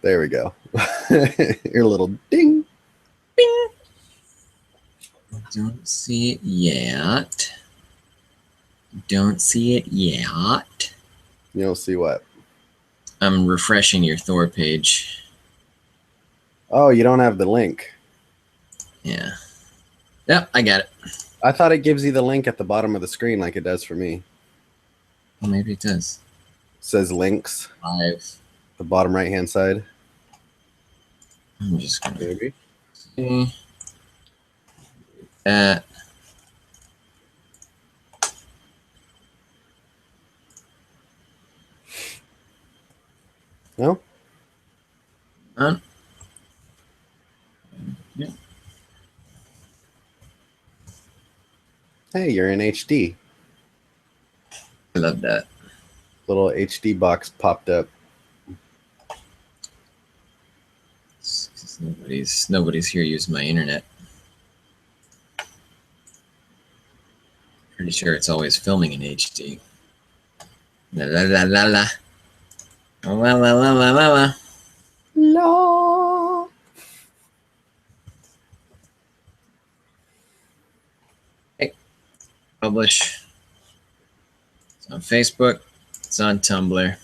There we go. Your little ding. Bing. I don't see it yet. Don't see it yet. You'll see what? I'm refreshing your Thor page. Oh, you don't have the link. Yeah. Yep, I got it. I thought it gives you the link at the bottom of the screen like it does for me. Well, maybe it does. It says links. 5. The bottom right-hand side. I'm just going to Maybe. see that. No? Yeah. Hey, you're in HD. I love that. Little HD box popped up. Nobody's here using my internet. Pretty sure it's always filming in HD. La la la la la. La la la la la la. No. Hey, publish. It's on Facebook. It's on Tumblr.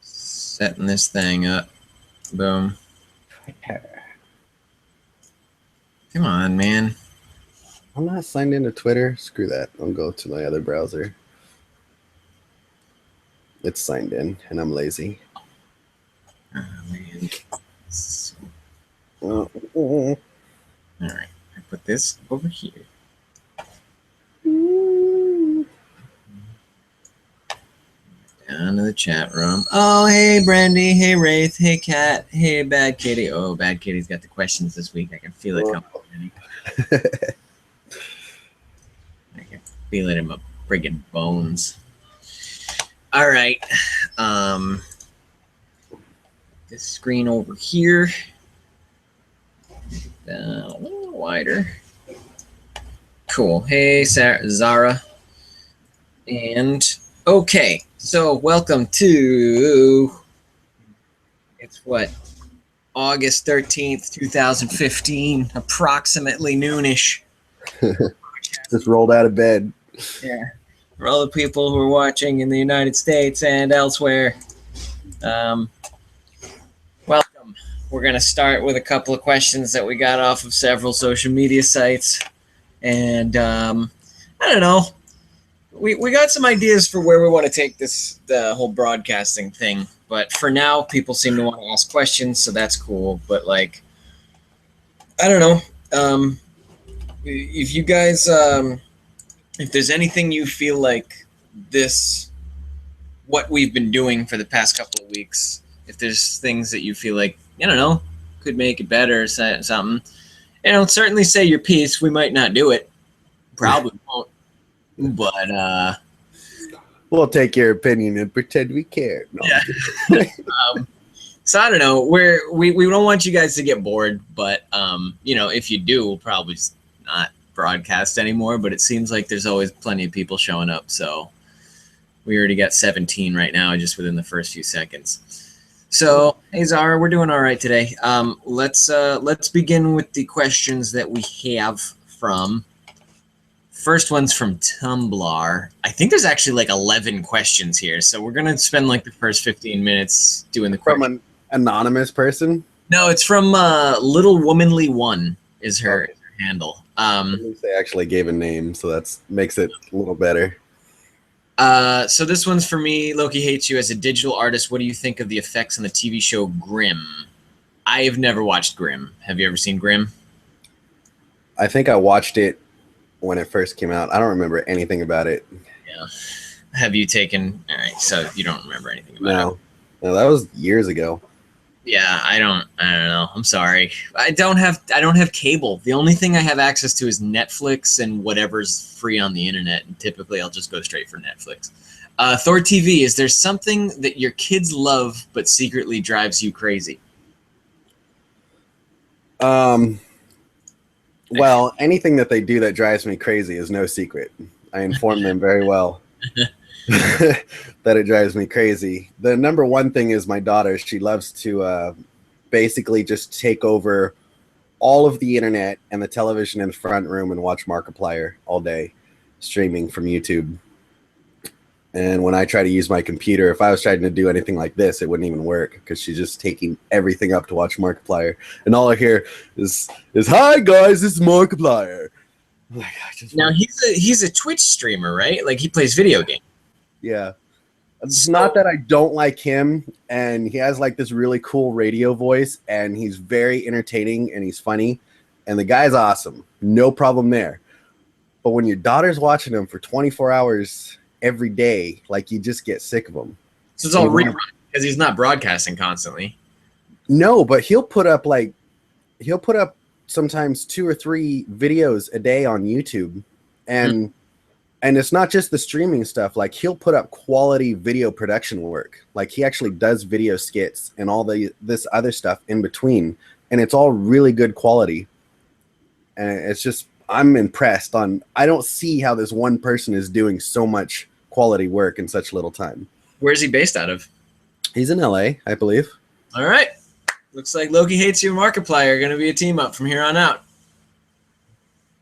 Setting this thing up. Boom. Come on, man. I'm not signed into Twitter. Screw that. I'll go to my other browser. It's signed in, and I'm lazy. Oh, man. Oh. All right. I put this over here. Down to the chat room. Oh, hey, Brandy. Hey, Wraith. Hey, Kat. Hey, Bad Kitty. Oh, Bad Kitty's got the questions this week. I can feel it coming. I can feel it in my friggin' bones. All right. This screen over here. A little wider. Cool. Hey, Zara. And okay. So welcome to, it's what, August 13th, 2015, approximately noonish. Just rolled out of bed. Yeah. For all the people who are watching in the United States and elsewhere, welcome. We're going to start with a couple of questions that we got off of several social media sites. And I don't know. We got some ideas for where we want to take the whole broadcasting thing. But for now, people seem to want to ask questions, so that's cool. But, like, I don't know. If you guys, if there's anything you feel like what we've been doing for the past couple of weeks, if there's things that you feel like, I don't know, could make it better or something, certainly say your piece. We might not do it. Probably won't. But we'll take your opinion and pretend we care. No, yeah. So I don't know. We don't want you guys to get bored, but if you do, we'll probably not broadcast anymore. But it seems like there's always plenty of people showing up. So we already got 17 right now, just within the first few seconds. So hey Zara, we're doing all right today. Let's begin with the questions that we have from. First one's from Tumblr. I think there's actually like 11 questions here, so we're gonna spend like the first 15 minutes doing the questions. From an anonymous person? No, it's from Little Womanly One is her handle. At least they actually gave a name, so that makes it a little better. So this one's for me. Loki Hates You. As a digital artist, what do you think of the effects on the TV show Grimm? I've never watched Grimm. Have you ever seen Grimm? I think I watched it when it first came out. I don't remember anything about it. Yeah. Have you taken? All right, so you don't remember anything about it. No, that was years ago. Yeah, I don't know. I'm sorry. I don't have cable. The only thing I have access to is Netflix and whatever's free on the internet. And typically I'll just go straight for Netflix. ThorTV, is there something that your kids love but secretly drives you crazy? Well, anything that they do that drives me crazy is no secret. I inform them very well. that it drives me crazy. The number one thing is my daughter. She loves to basically just take over all of the internet and the television in the front room and watch Markiplier all day, streaming from YouTube. And when I try to use my computer, if I was trying to do anything like this, it wouldn't even work because she's just taking everything up to watch Markiplier. And all I hear is "Hi guys, this is Markiplier." Like, Now he's a Twitch streamer, right? Like he plays video games. yeah. It's not that I don't like him, and he has like this really cool radio voice, and he's very entertaining and he's funny, and the guy's awesome. No problem there. But when your daughter's watching him for 24 hours every day, like you just get sick of him. So it's all rerun because he's not broadcasting constantly. No, but he'll put up sometimes 2 or 3 videos a day on YouTube, and it's not just the streaming stuff. Like he'll put up quality video production work. Like he actually does video skits and all this other stuff in between, and it's all really good quality. And it's just I'm impressed. I don't see how this one person is doing so much quality work in such little time. Where's he based out of? He's in LA, I believe. All right. Looks like Loki Hates You and Markiplier are going to be a team up from here on out.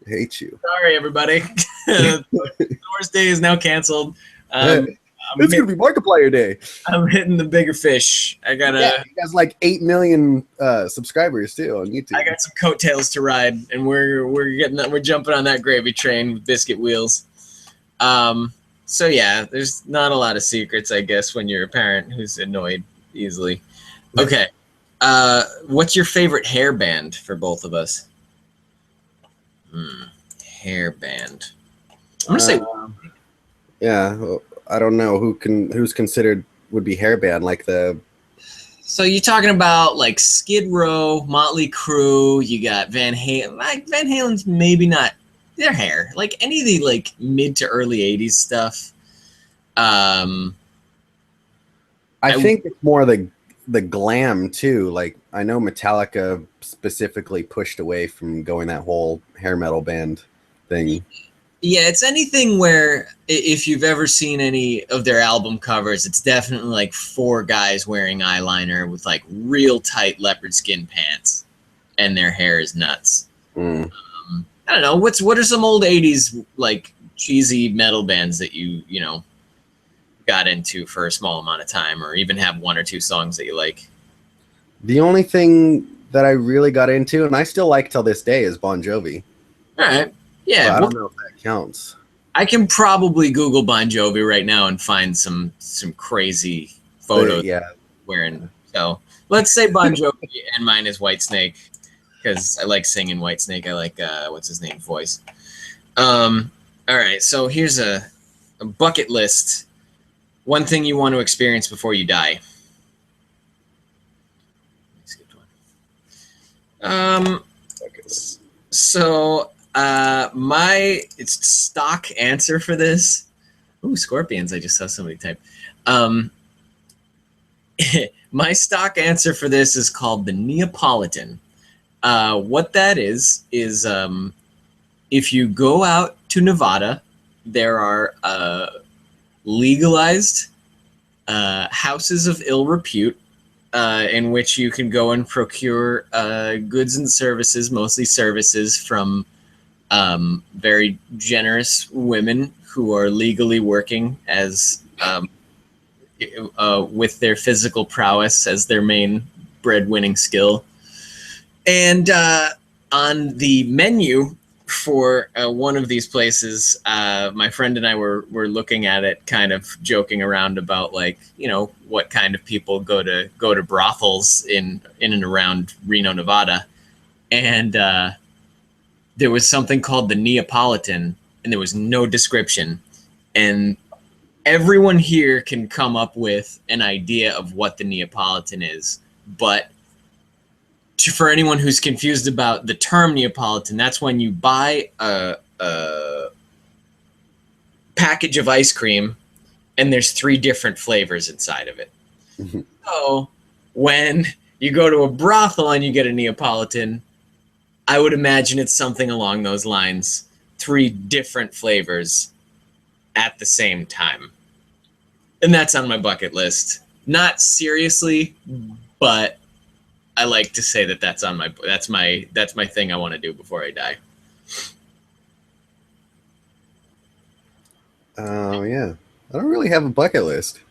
Hate you. Sorry, everybody. Thor's Day is now canceled. It's going to be Markiplier Day. I'm hitting the bigger fish. He has like 8 million subscribers too on YouTube. I got some coattails to ride, and we're jumping on that gravy train with biscuit wheels. So yeah, there's not a lot of secrets, I guess, when you're a parent who's annoyed easily. Okay. What's your favorite hair band for both of us? Hair band. I'm gonna say. Yeah, I don't know who's considered would be hair band like the. So you're talking about like Skid Row, Motley Crue. You got Van Halen. Like Van Halen's maybe not their hair. Like any of the like mid to early '80s stuff. I think it's more the glam too. Like I know Metallica specifically pushed away from going that whole hair metal band thing. Yeah, it's anything where if you've ever seen any of their album covers, it's definitely like 4 guys wearing eyeliner with like real tight leopard skin pants, and their hair is nuts. I don't know. What are some old '80s like cheesy metal bands that you got into for a small amount of time, or even have 1 or 2 songs that you like? The only thing that I really got into, and I still like till this day, is Bon Jovi. All right. Yeah. Well, I don't know if that counts. I can probably Google Bon Jovi right now and find some crazy photos wearing. So let's say Bon Jovi, and mine is Whitesnake, because I like singing Whitesnake. I like what's his name voice. All right. So here's a bucket list. One thing you want to experience before you die. Skipped one. So my stock answer for this. Ooh, scorpions! I just saw somebody type. My stock answer for this is called the Neapolitan. What that is if you go out to Nevada, there are legalized houses of ill repute in which you can go and procure goods and services, mostly services, from very generous women who are legally working as with their physical prowess as their main bread-winning skill. And on the menu for one of these places, my friend and I were looking at it, kind of joking around about, like, what kind of people go to brothels in and around Reno, Nevada. And there was something called the Neapolitan, and there was no description. And everyone here can come up with an idea of what the Neapolitan is, but for anyone who's confused about the term Neapolitan, that's when you buy a package of ice cream and there's 3 different flavors inside of it. Mm-hmm. So when you go to a brothel and you get a Neapolitan, I would imagine it's something along those lines. 3 different flavors at the same time. And that's on my bucket list. Not seriously, but I like to say that that's my thing I want to do before I die. Yeah. I don't really have a bucket list.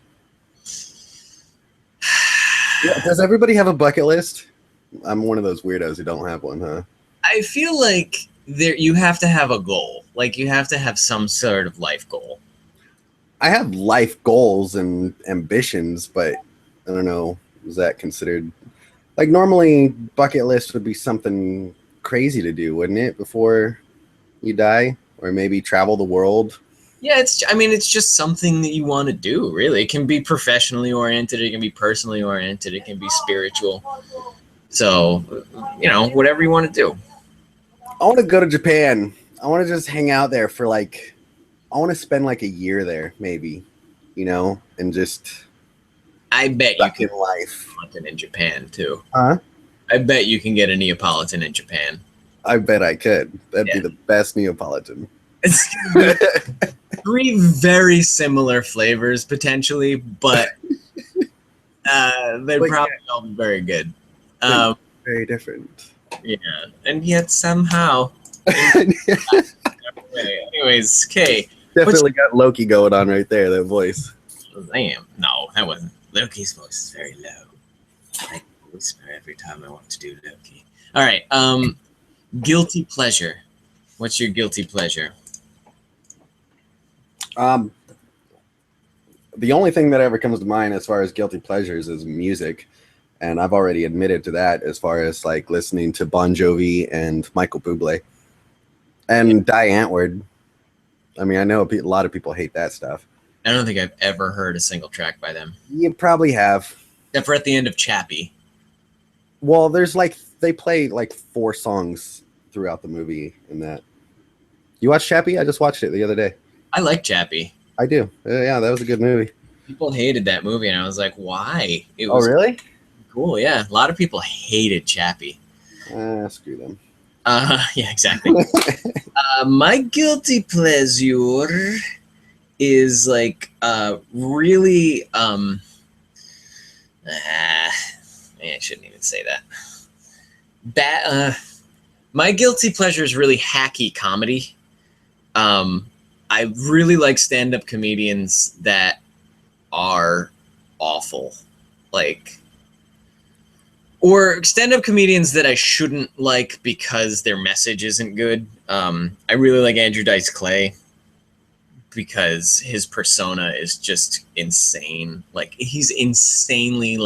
Yeah, does everybody have a bucket list? I'm one of those weirdos who don't have one, huh? I feel like you have to have a goal. Like you have to have some sort of life goal. I have life goals and ambitions, but I don't know. Is that considered like normally bucket list would be something crazy to do, wouldn't it, before you die? Or maybe travel the world? Yeah, it's just something that you want to do, really. It can be professionally oriented, it can be personally oriented, it can be spiritual. So, whatever you want to do. I want to go to Japan. I want to just hang out there for like, I want to spend like a year there, maybe, and just. I bet you can get life Neapolitan in Japan too. Huh? I bet you can get a Neapolitan in Japan. I bet I could. That'd be the best Neapolitan. It's three very similar flavors potentially, but they'd probably all be very good. Very different. Yeah, and yet somehow. Anyways, Kay. Definitely got Loki going on right there, that voice. Damn. No, that wasn't. Loki's voice is very low. I whisper every time I want to do Loki. All right. Guilty pleasure. What's your guilty pleasure? The only thing that ever comes to mind as far as guilty pleasures is music. And I've already admitted to that as far as like listening to Bon Jovi and Michael Bublé and Die Antwoord. I mean, I know a lot of people hate that stuff. I don't think I've ever heard a single track by them. You probably have. Except for at the end of Chappie. Well, there's like, they play like 4 songs throughout the movie in that. You watched Chappie? I just watched it the other day. I like Chappie. I do. Yeah, that was a good movie. People hated that movie, and I was like, why? It was really? Cool, yeah. A lot of people hated Chappie. Screw them. Yeah, exactly. My guilty pleasure is like really I shouldn't even say that. My guilty pleasure is really hacky comedy. I really like stand-up comedians that are awful, or stand-up comedians that I shouldn't like because their message isn't good. I really like Andrew Dice Clay because his persona is just insane. Like, he's insanely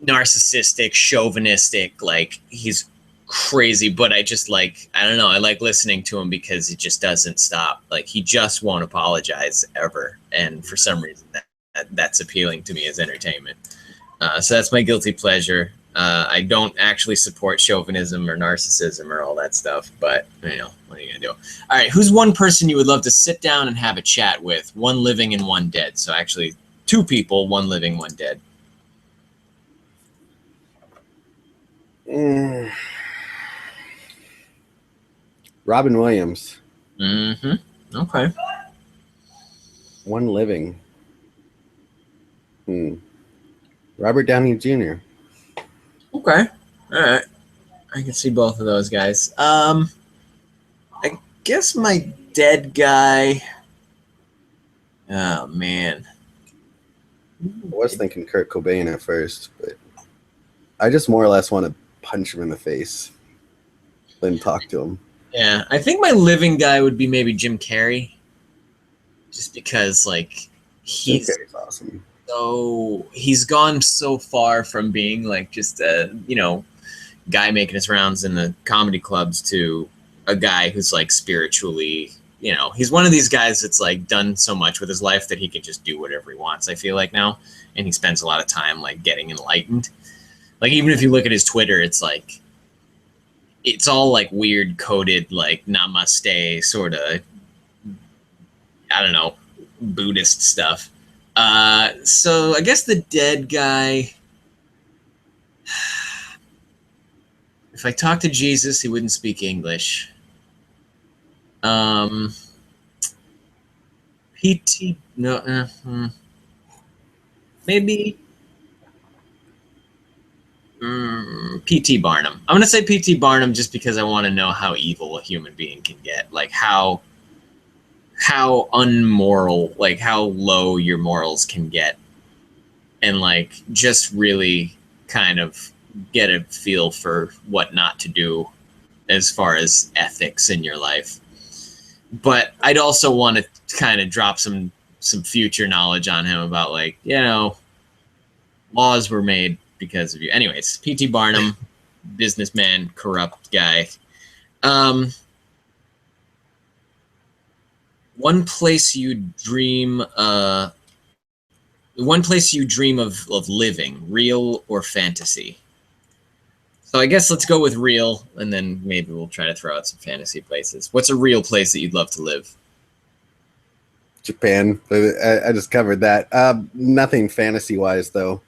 narcissistic, chauvinistic. Like, he's crazy, but I don't know. I like listening to him because it just doesn't stop. Like, he just won't apologize ever, and for some reason that's appealing to me as entertainment. So that's my guilty pleasure. I don't actually support chauvinism or narcissism or all that stuff, but what are you gonna do? All right, who's one person you would love to sit down and have a chat with? One living and one dead. So actually 2 people, one living, one dead. Robin Williams. Mm-hmm. Okay. One living. Robert Downey Jr. Okay. All right. I can see both of those guys. I guess my dead guy. Oh man. I was thinking Kurt Cobain at first, but I just more or less want to punch him in the face than talk to him. Yeah, I think my living guy would be maybe Jim Carrey, just because he's awesome. So he's gone so far from being just a guy making his rounds in the comedy clubs to a guy who's spiritually, he's one of these guys that's done so much with his life that he can just do whatever he wants, I feel like now, and he spends a lot of time getting enlightened. Even if you look at his Twitter, it's all weird coded namaste sort of, I don't know, Buddhist stuff. So I guess the dead guy, if I talked to Jesus, he wouldn't speak English. maybe P.T. Barnum. I'm gonna say P.T. Barnum just because I want to know how evil a human being can get, like how unmoral, like how low your morals can get, and like just really kind of get a feel for what not to do as far as ethics in your life. But I'd also want to kind of drop some future knowledge on him about, like, laws were made because of you. Anyways, P.T. Barnum, businessman, corrupt guy. One place you dream of living, real or fantasy? So I guess let's go with real, and then maybe we'll try to throw out some fantasy places. What's a real place that you'd love to live? Japan. I just covered that. Nothing fantasy-wise, though.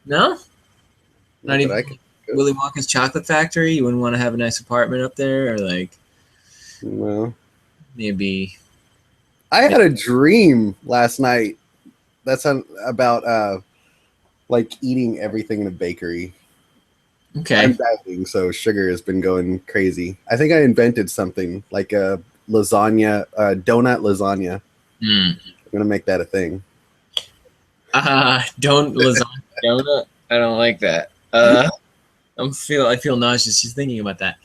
No? Not even Willy Wonka's Chocolate Factory? You wouldn't want to have a nice apartment up there? Or, like, well, maybe... I had a dream last night that's about like eating everything in a bakery. Okay. I'm dieting, so sugar has been going crazy. I think I invented something like a lasagna, donut lasagna. I'm gonna make that a thing. Don't lasagna donut. I don't like that. I feel nauseous just thinking about that.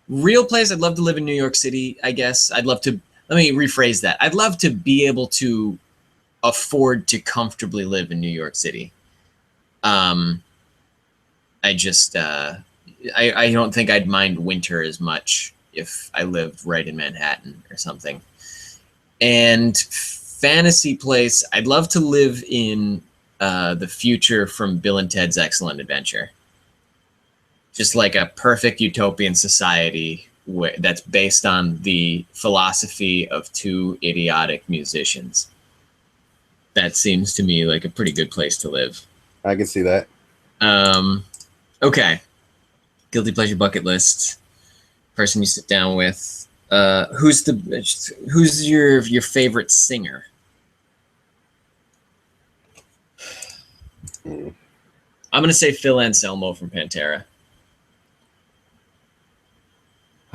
Real place, I'd love to live in New York City, I guess. Let me rephrase that. I'd love to be able to afford to comfortably live in New York City. I don't think I'd mind winter as much if I lived right in Manhattan or something. And fantasy place, I'd love to live in the future from Bill and Ted's Excellent Adventure. Just like a perfect utopian society that's based on the philosophy of two idiotic musicians. That seems to me like a pretty good place to live. I can see that. Okay. Guilty pleasure bucket list. Person you sit down with. Who's your favorite singer? I'm gonna say Phil Anselmo from Pantera.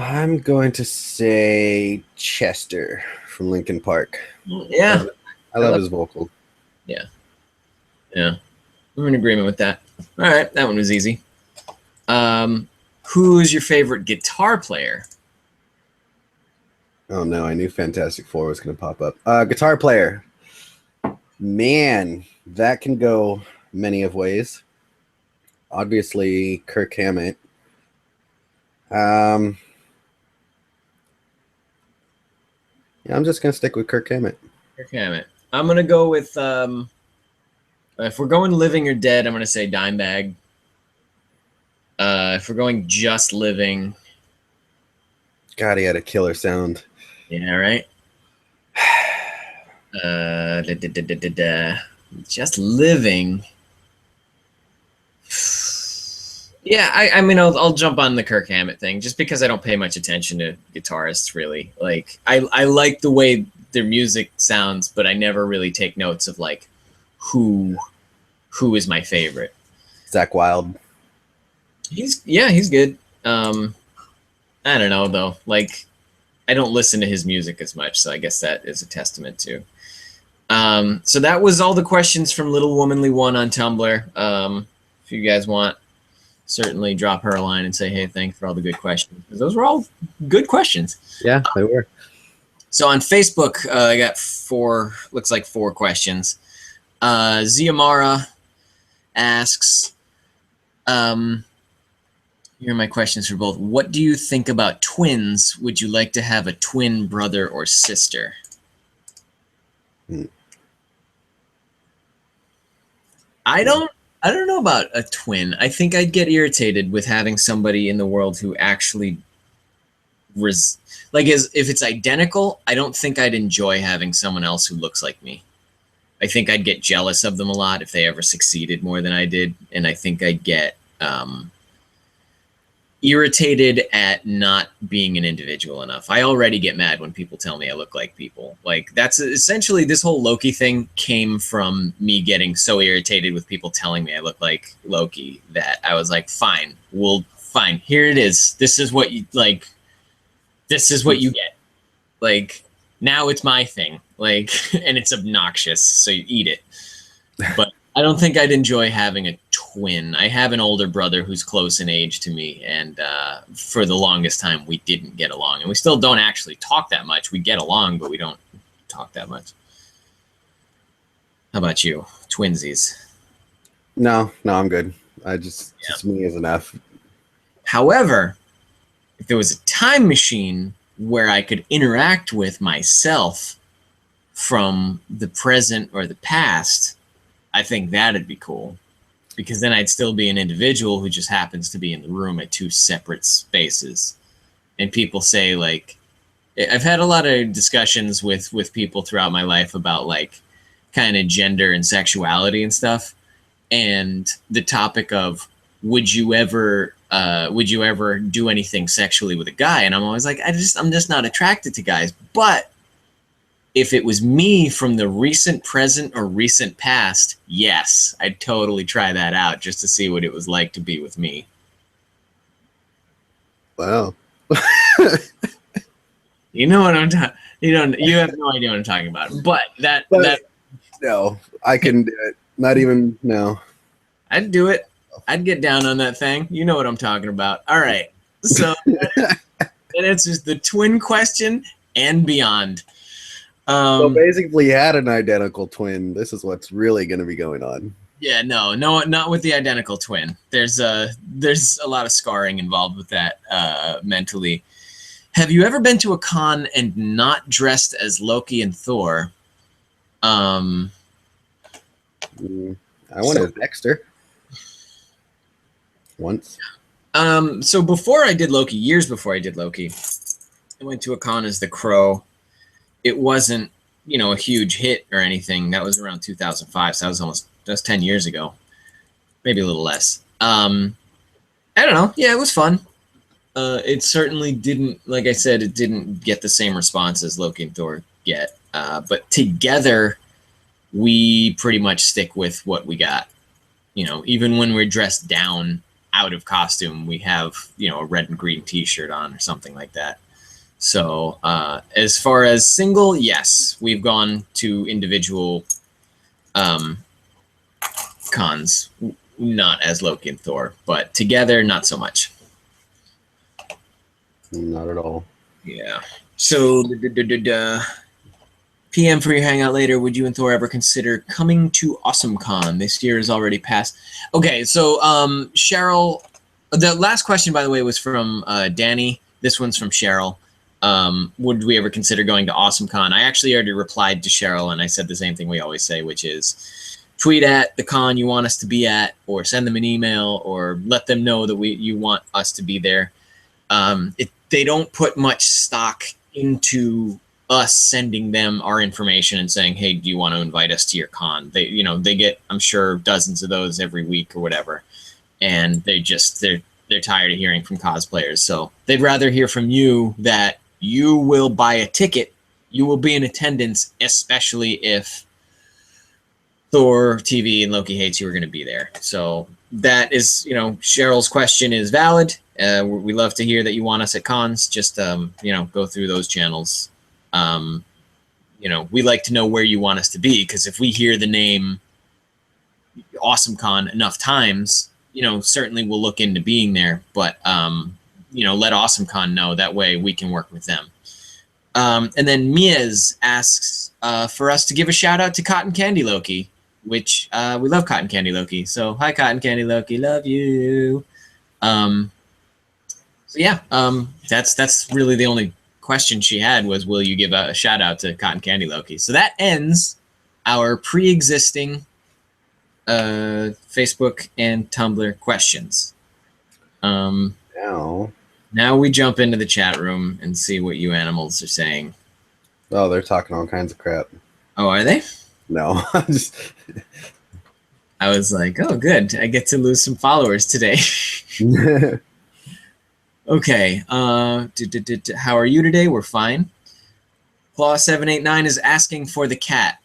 I'm going to say Chester from Linkin Park. Yeah. I love his vocal. Yeah. Yeah. I'm in agreement with that. All right. That one was easy. Who's your favorite guitar player? Oh, no. I knew Fantastic Four was going to pop up. Guitar player. Man, that can go many of ways. Obviously, Kirk Hammett. Yeah, I'm just going to stick with Kirk Hammett. Kirk Hammett. I'm going to go with, if we're going living or dead, I'm going to say Dimebag. If we're going just living. God, he had a killer sound. Yeah, right? Just living. Yeah, I mean, I'll jump on the Kirk Hammett thing just because I don't pay much attention to guitarists, really. Like, I like the way their music sounds, but I never really take notes of, like, who is my favorite. Zach Wilde. He's good. I don't know, though. Like, I don't listen to his music as much, so I guess that is a testament to. So that was all the questions from Little Womanly One on Tumblr. If you guys want, certainly drop her a line and say, hey, thanks for all the good questions. Those were all good questions. Yeah, they were. So on Facebook, I got looks like four questions. Ziamara asks, here are my questions for both. What do you think about twins? Would you like to have a twin brother or sister? I don't know about a twin. I think I'd get irritated with having somebody in the world who actually if it's identical, I don't think I'd enjoy having someone else who looks like me. I think I'd get jealous of them a lot if they ever succeeded more than I did, and I think I'd get irritated at not being an individual enough. I already get mad when people tell me I look like people. Like, that's essentially, this whole Loki thing came from me getting so irritated with people telling me I look like Loki that I was like, fine, here it is. This is what you like. This is what you get. Like, now it's my thing. Like, and it's obnoxious, so you eat it. But I don't think I'd enjoy having a twin. I have an older brother who's close in age to me, and for the longest time, we didn't get along. And we still don't actually talk that much. We get along, but we don't talk that much. How about you? Twinsies? No, I'm good. Just me is enough. However, if there was a time machine where I could interact with myself from the present or the past, I think that'd be cool, because then I'd still be an individual who just happens to be in the room at two separate spaces. And people say, like, I've had a lot of discussions with people throughout my life about, like, kind of gender and sexuality and stuff. And the topic of, would you ever do anything sexually with a guy? And I'm always like, I'm just not attracted to guys. But if it was me from the recent present or recent past, yes, I'd totally try that out just to see what it was like to be with me. Wow. You know what I'm talking. You have no idea what I'm talking about. But no, I can do it. Not even no. I'd do it. I'd get down on that thing. You know what I'm talking about. All right. So that answers the twin question and beyond. So basically, you had an identical twin. This is what's really going to be going on. Yeah, no, not with the identical twin. There's a lot of scarring involved with that mentally. Have you ever been to a con and not dressed as Loki and Thor? I went as Dexter once. So before I did Loki, years before I did Loki, I went to a con as the Crow. It wasn't, a huge hit or anything. That was around 2005, so that was 10 years ago, maybe a little less. I don't know. Yeah, it was fun. It certainly didn't, like I said, it didn't get the same response as Loki and Thor get. But together, we pretty much stick with what we got. Even when we're dressed down out of costume, we have, a red and green t-shirt on or something like that. So as far as single, yes, we've gone to individual cons, not as Loki and Thor, but together, not so much. Not at all. Yeah. So PM for your hangout later. Would you and Thor ever consider coming to AwesomeCon? This year is already passed. Okay, so Cheryl, the last question, by the way, was from Danny. This one's from Cheryl. Would we ever consider going to AwesomeCon? I actually already replied to Cheryl, and I said the same thing we always say, which is tweet at the con you want us to be at, or send them an email, or let them know that you want us to be there. They don't put much stock into us sending them our information and saying, hey, do you want to invite us to your con? They get, I'm sure, dozens of those every week or whatever. And they're tired of hearing from cosplayers. So they'd rather hear from you that you will buy a ticket, you will be in attendance, especially if ThorTV and Loki Hates You are going to be there. So that is, Cheryl's question is valid. We love to hear that you want us at cons. Just, go through those channels. We like to know where you want us to be, because if we hear the name AwesomeCon enough times, certainly we'll look into being there, but, let AwesomeCon know. That way we can work with them. And then Mia's asks for us to give a shout out to Cotton Candy Loki, which we love Cotton Candy Loki. So hi, Cotton Candy Loki. Love you. That's really the only question she had was, will you give a shout out to Cotton Candy Loki? So that ends our pre-existing Facebook and Tumblr questions. Now we jump into the chat room and see what you animals are saying. Oh, they're talking all kinds of crap. Oh, are they? No. I was like, oh, good. I get to lose some followers today. Okay. How are you today? We're fine. Claw789 is asking for the cat.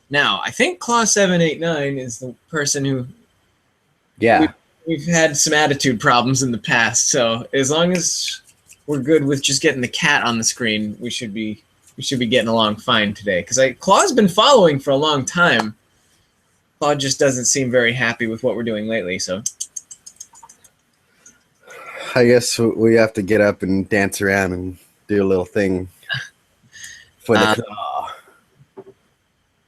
Now, I think Claw789 is the person who Yeah. we've had some attitude problems in the past. So as long as we're good with just getting the cat on the screen, we should be getting along fine today. Because Claw's been following for a long time. Claw just doesn't seem very happy with what we're doing lately. So I guess we have to get up and dance around and do a little thing for the claw.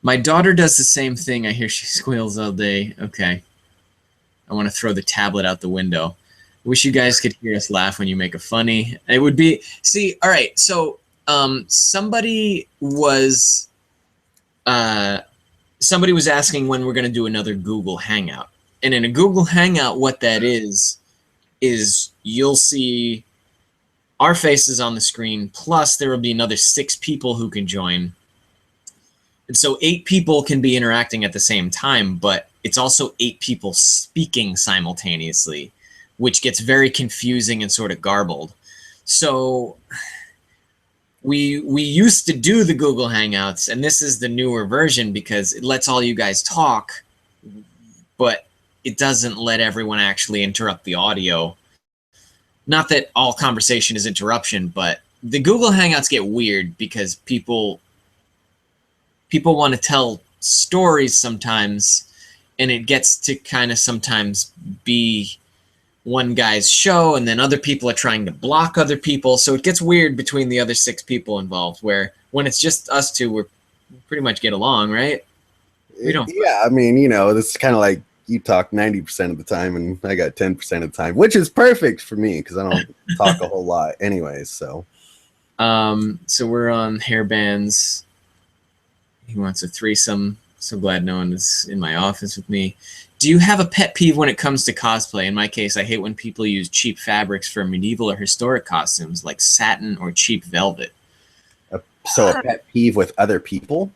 My daughter does the same thing. I hear she squeals all day. Okay. I want to throw the tablet out the window. Wish you guys could hear us laugh when you make a funny. It would be, see, all right. So somebody was asking when we're going to do another Google Hangout. And in a Google Hangout, what that is you'll see our faces on the screen, plus there will be another 6 people who can join. And so 8 people can be interacting at the same time, but it's also 8 people speaking simultaneously, which gets very confusing and sort of garbled. So we used to do the Google Hangouts, and this is the newer version because it lets all you guys talk, but it doesn't let everyone actually interrupt the audio. Not that all conversation is interruption, but the Google Hangouts get weird because people want to tell stories sometimes, and it gets to kind of sometimes be one guy's show, and then other people are trying to block other people, so it gets weird between the other 6 people involved, where when it's just us 2, we pretty much get along, right? We don't. Yeah, I mean, this is kind of like you talk 90% of the time, and I got 10% of the time, which is perfect for me because I don't talk a whole lot anyways, so. So we're on hairbands. He wants a threesome. So glad no one is in my office with me. Do you have a pet peeve when it comes to cosplay? In my case, I hate when people use cheap fabrics for medieval or historic costumes like satin or cheap velvet. So a pet peeve with other people?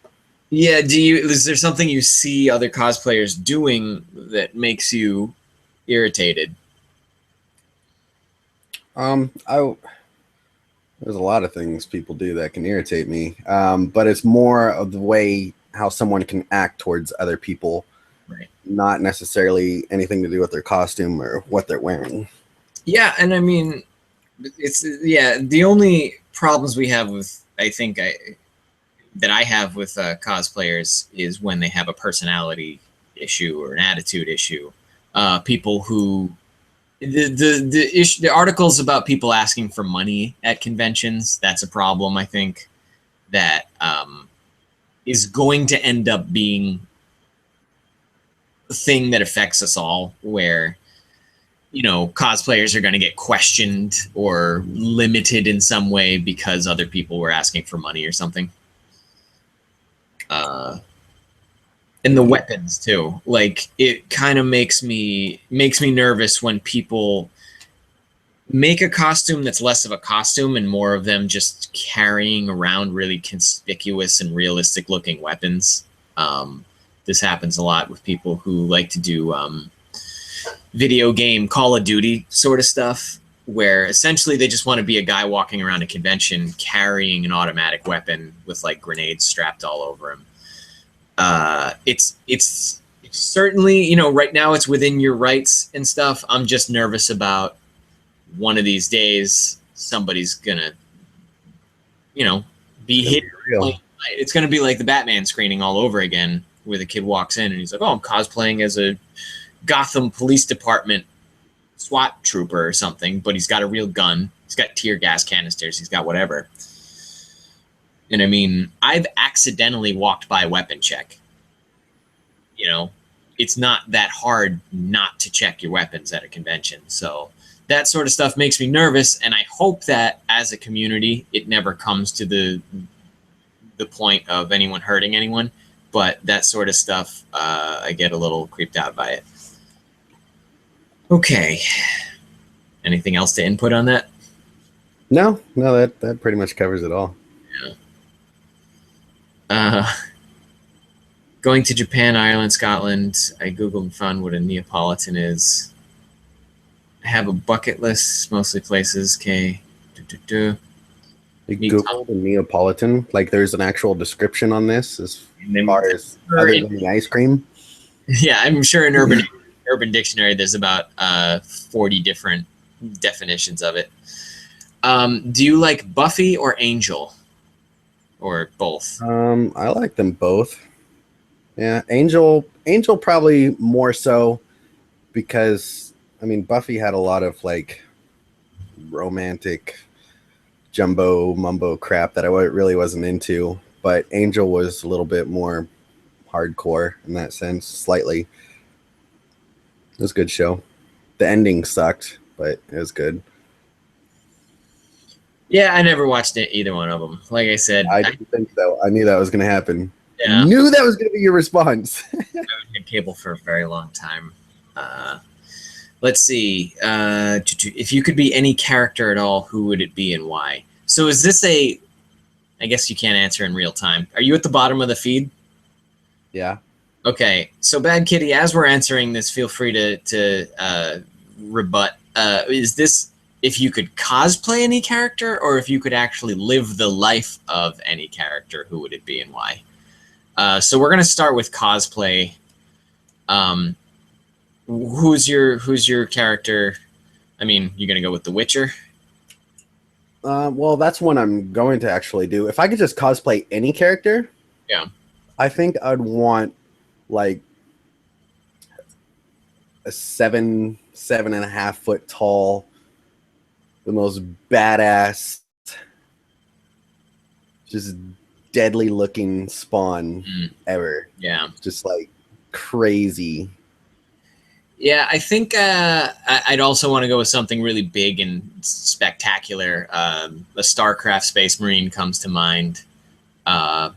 Yeah, is there something you see other cosplayers doing that makes you irritated? There's a lot of things people do that can irritate me, but it's more of the way how someone can act towards other people, right? Not necessarily anything to do with their costume or what they're wearing. Yeah, and I mean, the only problems we have with, I think that I have with cosplayers is when they have a personality issue or an attitude issue. People who the articles about people asking for money at conventions, that's a problem, I think, that is going to end up being a thing that affects us all, where cosplayers are going to get questioned or limited in some way because other people were asking for money or something. And the weapons too. Like, it kind of makes me nervous when people make a costume that's less of a costume and more of them just carrying around really conspicuous and realistic looking weapons. This happens a lot with people who like to do video game Call of Duty sort of stuff, where essentially they just want to be a guy walking around a convention carrying an automatic weapon with like grenades strapped all over him. It's certainly, right now it's within your rights and stuff. I'm just nervous about one of these days somebody's gonna, be hit. It's gonna be like the Batman screening all over again, where the kid walks in and he's like, "Oh, I'm cosplaying as a Gotham Police Department SWAT trooper or something," but he's got a real gun. He's got tear gas canisters. He's got whatever. And I mean, I've accidentally walked by a weapon check. It's not that hard not to check your weapons at a convention. So that sort of stuff makes me nervous, and I hope that as a community, it never comes to the point of anyone hurting anyone. But that sort of stuff, I get a little creeped out by it. Okay. Anything else to input on that? No, that pretty much covers it all. Yeah. Going to Japan, Ireland, Scotland. I googled and found what a Neapolitan is. I have a bucket list, mostly places. Okay. You Google the Neapolitan. Like, there's an actual description on this as far as other than the ice cream. Yeah, I'm sure in Urban Dictionary there's about 40 different definitions of it. Do you like Buffy or Angel, or both? I like them both. Yeah, Angel probably more so because I mean Buffy had a lot of like romantic jumbo mumbo crap that I really wasn't into, but Angel was a little bit more hardcore in that sense, slightly. It was a good show. The ending sucked, but it was good. Yeah, I never watched either one of them. Like I said, I didn't think so. I knew that was going to happen. Yeah. I knew that was going to be your response. I haven't had cable for a very long time. Let's see. If you could be any character at all, who would it be and why? So is this a... I guess you can't answer in real time. Are you at the bottom of the feed? Yeah. Okay. So Bad Kitty, as we're answering this, feel free to rebut. Is this if you could cosplay any character, or if you could actually live the life of any character, who would it be and why? So we're gonna start with cosplay. Who's your character? I mean, you're gonna go with The Witcher? Well, that's one I'm going to actually do. If I could just cosplay any character, yeah, I think I'd want like a 7.5 foot tall, the most badass, just deadly looking spawn ever. Yeah, just like crazy. Yeah, I think I'd also want to go with something really big and spectacular. A StarCraft Space Marine comes to mind.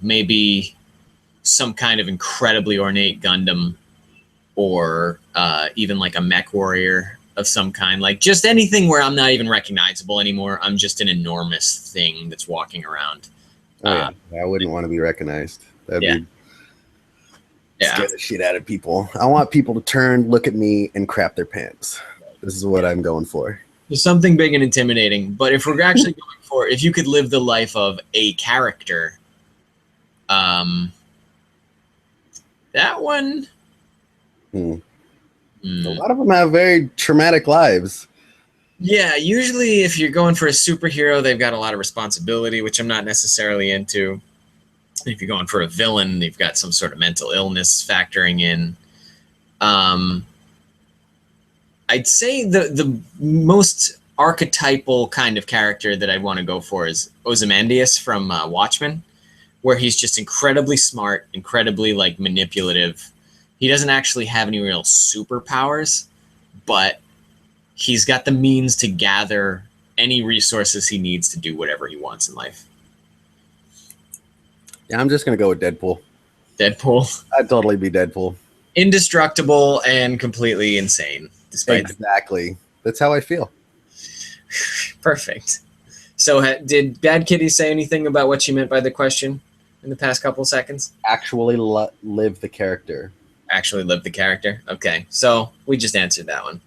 Maybe some kind of incredibly ornate Gundam, or even like a mech warrior of some kind. Like just anything where I'm not even recognizable anymore. I'm just an enormous thing that's walking around. Oh, yeah. I wouldn't want to be recognized. That'd be... scare the shit out of people. I want people to turn, look at me, and crap their pants. This is what I'm going for. There's something big and intimidating. But if we're actually going for, if you could live the life of a character, that one. A lot of them have very traumatic lives. Yeah, usually if you're going for a superhero, they've got a lot of responsibility, which I'm not necessarily into. If you're going for a villain, they've got some sort of mental illness factoring in. I'd say the most archetypal kind of character that I'd want to go for is Ozymandias from Watchmen, where he's just incredibly smart, incredibly like manipulative. He doesn't actually have any real superpowers, but he's got the means to gather any resources he needs to do whatever he wants in life. Yeah, I'm just going to go with Deadpool. Deadpool? I'd totally be Deadpool. Indestructible and completely insane. Despite exactly. That's how I feel. Perfect. So did Bad Kitty say anything about what she meant by the question in the past couple of seconds? Actually live the character. Actually live the character? Okay. So we just answered that one.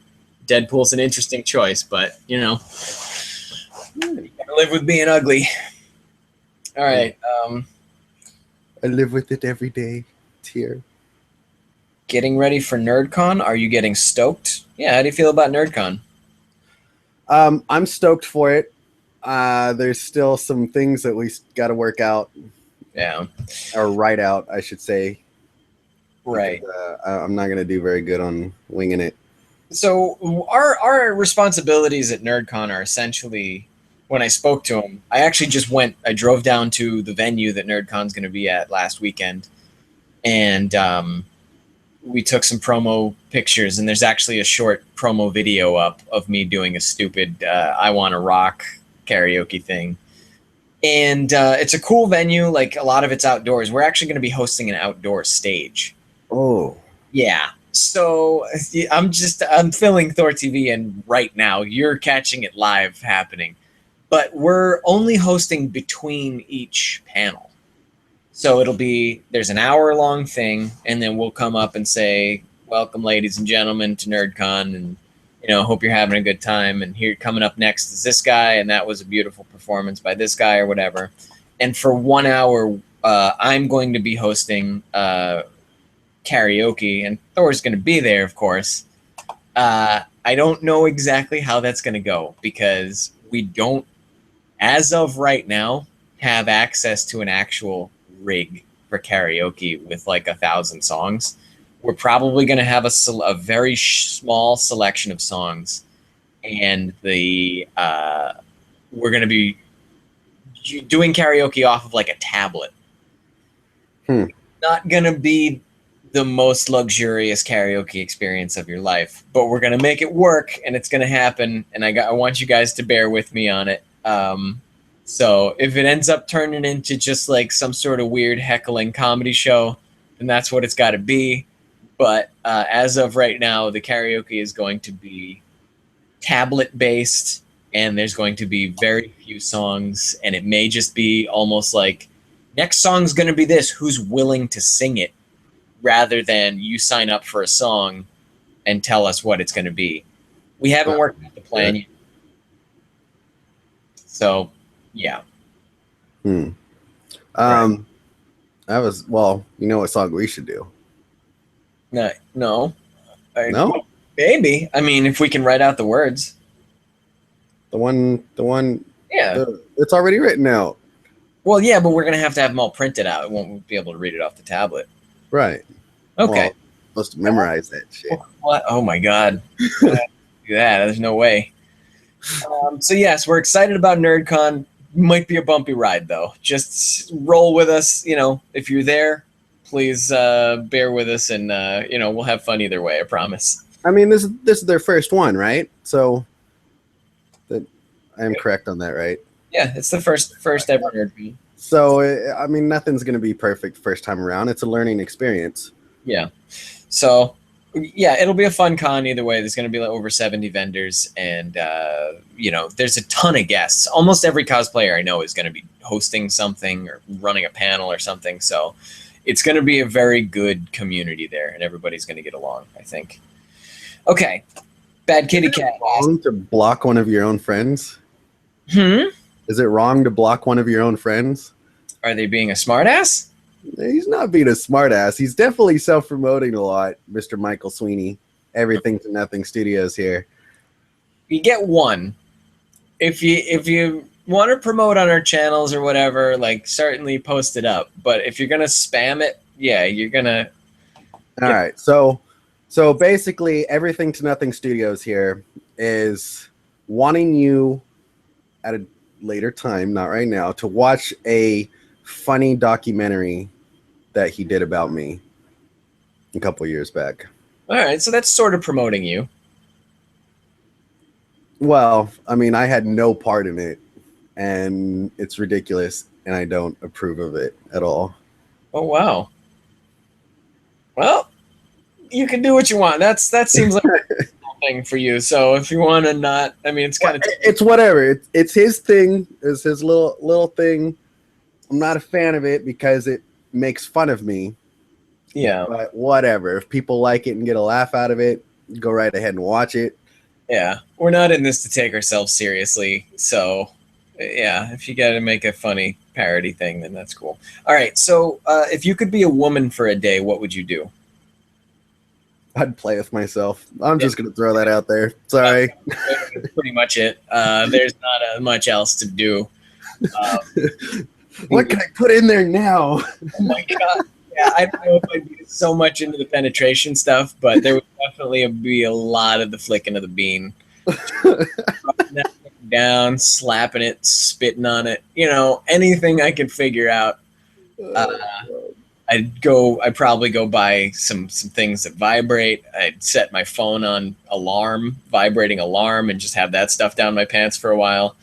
Deadpool's an interesting choice, but, you know, you gotta live with being ugly. All right. I live with it every day. Tear. Getting ready for NerdCon? Are you getting stoked? Yeah, how do you feel about NerdCon? I'm stoked for it. There's still some things that we got to work out. Yeah. Or write out, I should say. Right. Because, I'm not going to do very good on winging it. So our responsibilities at NerdCon are essentially... When I spoke to him, I drove down to the venue that NerdCon's going to be at last weekend, and we took some promo pictures, and there's actually a short promo video up of me doing a stupid I Wanna Rock karaoke thing. And it's a cool venue, like a lot of it's outdoors. We're actually going to be hosting an outdoor stage. Oh. Yeah. So I'm filling ThorTV, and right now you're catching it live happening. But we're only hosting between each panel. So there's an hour-long thing, and then we'll come up and say, welcome, ladies and gentlemen, to NerdCon, and hope you're having a good time. And here coming up next is this guy, and that was a beautiful performance by this guy or whatever. And for 1 hour, I'm going to be hosting karaoke, and Thor's going to be there, of course. I don't know exactly how that's going to go because we don't, as of right now, have access to an actual rig for karaoke with like 1,000 songs. We're probably going to have a very small selection of songs, and we're going to be doing karaoke off of like a tablet. Not going to be the most luxurious karaoke experience of your life, but we're going to make it work, and it's going to happen, and I want you guys to bear with me on it. So if it ends up turning into just like some sort of weird heckling comedy show, then that's what it's got to be. But as of right now, the karaoke is going to be tablet-based, and there's going to be very few songs, and it may just be almost like, next song's going to be this, who's willing to sing it, rather than you sign up for a song and tell us what it's going to be. We haven't worked out the plan yet. So, yeah. Right. Well, you know what song we should do? No. No? Maybe. I mean, if we can write out the words. The one. Yeah. It's already written out. Well, yeah, but we're going to have them all printed out. We won't be able to read it off the tablet. Right. Okay. Well, supposed to memorize that shit. What? Oh my God. Do that. There's no way. So yes, we're excited about NerdCon. Might be a bumpy ride though. Just roll with us. If you're there, please bear with us, and we'll have fun either way. I promise. I mean, this is their first one, right? So that I am correct on that, right? Yeah, it's the first ever NerdCon. So I mean, nothing's gonna be perfect first time around. It's a learning experience. Yeah. So, yeah, it'll be a fun con either way. There's going to be like over 70 vendors, and, there's a ton of guests. Almost every cosplayer I know is going to be hosting something or running a panel or something. So it's going to be a very good community there, and everybody's going to get along, I think. Okay. Bad Kitty Cat. Wrong to block one of your own friends? Is it wrong to block one of your own friends? Are they being a smartass? He's not being a smartass. He's definitely self-promoting a lot, Mr. Michael Sweeney. Everything to Nothing Studios here. You get one. If you want to promote on our channels or whatever, like certainly post it up. But if you're gonna spam it, yeah, you're gonna. All right. So basically, Everything to Nothing Studios here is wanting you at a later time, not right now, to watch a funny documentary that he did about me a couple years back. All right, so that's sort of promoting you. Well, I mean, I had no part in it, and it's ridiculous, and I don't approve of it at all. Oh wow. Well, you can do what you want. That seems like a thing for you. So if you want to not, I mean, it's kind of it's whatever. It's his thing. It's his little thing. I'm not a fan of it because it makes fun of me. Yeah. But whatever. If people like it and get a laugh out of it, go right ahead and watch it. Yeah. We're not in this to take ourselves seriously. So, yeah, if you got to make a funny parody thing, then that's cool. All right. So, if you could be a woman for a day, what would you do? I'd play with myself. I'm just going to throw that out there. Sorry. That's pretty much it. There's not much else to do. What can I put in there now? Oh my God. Yeah, I don't know if I'd be so much into the penetration stuff, but there would definitely be a lot of the flicking of the bean. Down, slapping it, spitting on it, anything I could figure out. I'd probably go buy some things that vibrate. I'd set my phone on vibrating alarm, and just have that stuff down my pants for a while.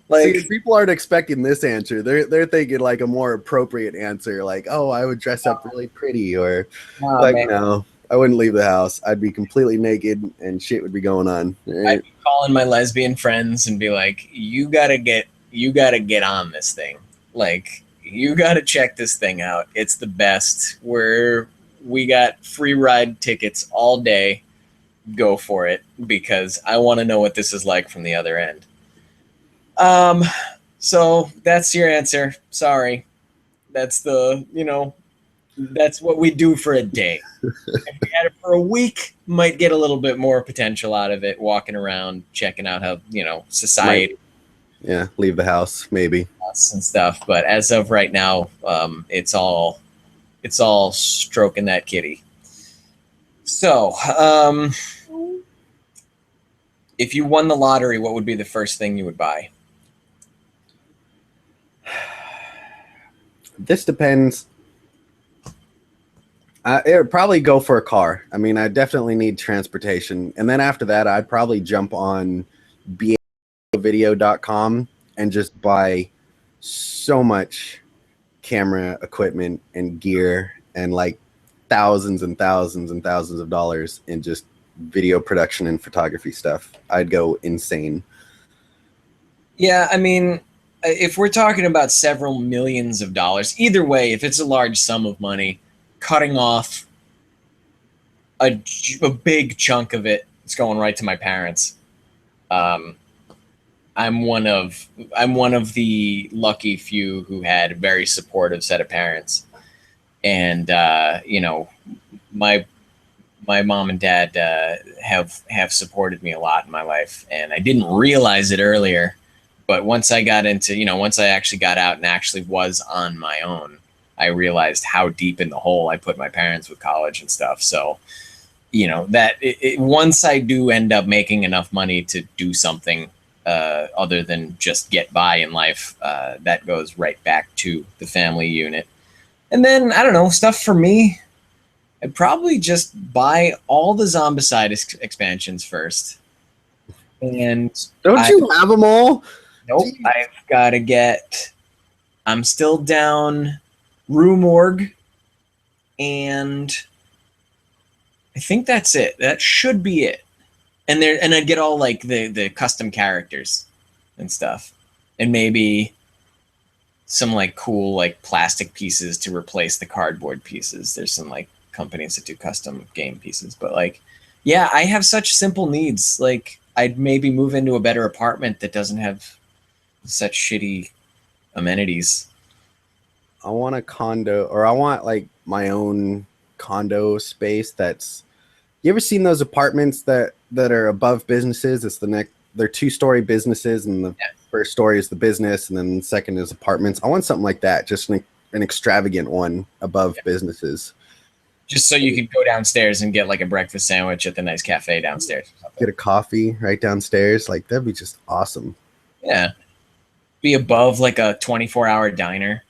Like, see, people aren't expecting this answer. They're thinking like a more appropriate answer, like, oh, I would dress up really pretty, or no, I wouldn't leave the house. I'd be completely naked and shit would be going on. Right? I'd be calling my lesbian friends and be like, you gotta get on this thing. Like, you gotta check this thing out. It's the best. We got free ride tickets all day. go for it because I want to know what this is like from the other end. So that's your answer. Sorry. That's that's what we do for a day. If we had it for a week, might get a little bit more potential out of it, walking around, checking out how, society leave the house, maybe. and stuff. But as of right now, it's all stroking that kitty. So, if you won the lottery, what would be the first thing you would buy? This depends. It would probably go for a car. I mean, I definitely need transportation. And then after that, I'd probably jump on video.com and just buy so much camera equipment and gear and like thousands and thousands and thousands of dollars in just video production and photography stuff. I'd go insane. Yeah, I mean, if we're talking about several millions of dollars, either way, if it's a large sum of money, cutting off a big chunk of it, it's going right to my parents. I'm one of the lucky few who had a very supportive set of parents, and my mom and dad have supported me a lot in my life, and I didn't realize it earlier, but once I got into once I actually got out and actually was on my own, I realized how deep in the hole I put my parents with college and stuff. So that once I do end up making enough money to do something other than just get by in life, that goes right back to the family unit. And then, I don't know, stuff for me, I'd probably just buy all the Zombicide expansions first. And don't you have them all? Nope. Jeez. I've got to I'm still down Rue Morgue, and I think that's it. That should be it. And I'd get all like the custom characters and stuff, and maybe some like cool like plastic pieces to replace the cardboard pieces. There's some like companies that do custom game pieces, but like, yeah, I have such simple needs. Like, I'd maybe move into a better apartment that doesn't have such shitty amenities. I want a condo, or I want like my own condo space. You ever seen those apartments that are above businesses? They're 2-story businesses, and the first story is the business, and then the second is apartments. I want something like that, just an extravagant one above businesses. Just so you could go downstairs and get like a breakfast sandwich at the nice cafe downstairs. Get a coffee right downstairs. Like, that'd be just awesome. Yeah. Be above like a 24-hour diner.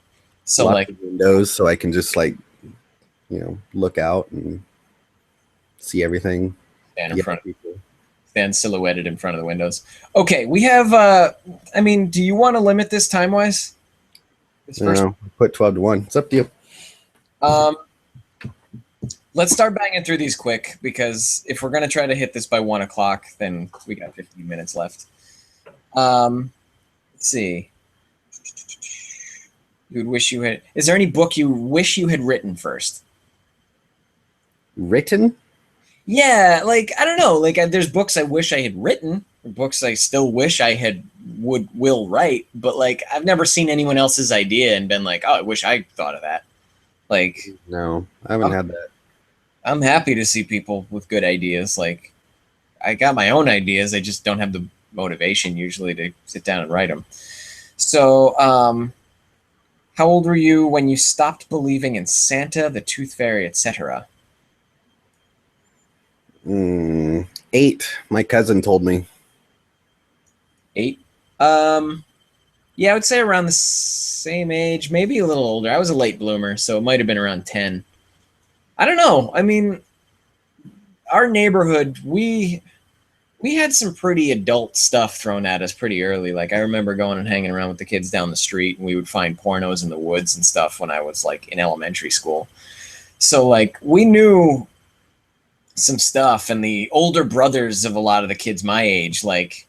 So lots like of windows, so I can just like, look out and see everything. Stand in front of people. Stand silhouetted in front of the windows. Okay, we have I mean, do you want to limit this time-wise? No, put 12 to 1. It's up to you. Let's start banging through these quick, because if we're going to try to hit this by 1 o'clock, then we got 15 minutes left. Let's see. Is there any book you wish you had written first? Written? Yeah, like, I don't know. Like, there's books I wish I had written, or books I still wish I will write, but like, I've never seen anyone else's idea and been like, oh, I wish I thought of that. Like, no, I haven't had that. I'm happy to see people with good ideas. Like, I got my own ideas. I just don't have the motivation usually to sit down and write them. So, how old were you when you stopped believing in Santa, the Tooth Fairy, etc.? 8. My cousin told me. 8? Yeah, I would say around the same age, maybe a little older. I was a late bloomer, so it might have been around 10. I don't know. I mean, our neighborhood, we had some pretty adult stuff thrown at us pretty early. Like, I remember going and hanging around with the kids down the street, and we would find pornos in the woods and stuff when I was like in elementary school. So like, we knew some stuff, and the older brothers of a lot of the kids my age, like,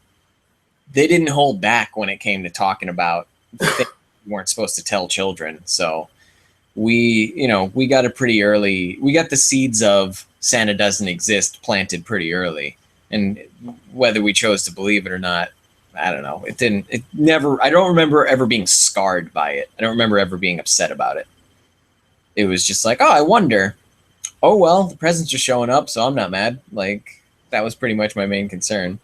they didn't hold back when it came to talking about things you weren't supposed to tell children. So we got we got the seeds of Santa doesn't exist planted pretty early. And whether we chose to believe it or not, I don't know. I don't remember ever being scarred by it. I don't remember ever being upset about it. It was just like, oh, I wonder. Oh, well, the presents are showing up, so I'm not mad. Like, that was pretty much my main concern.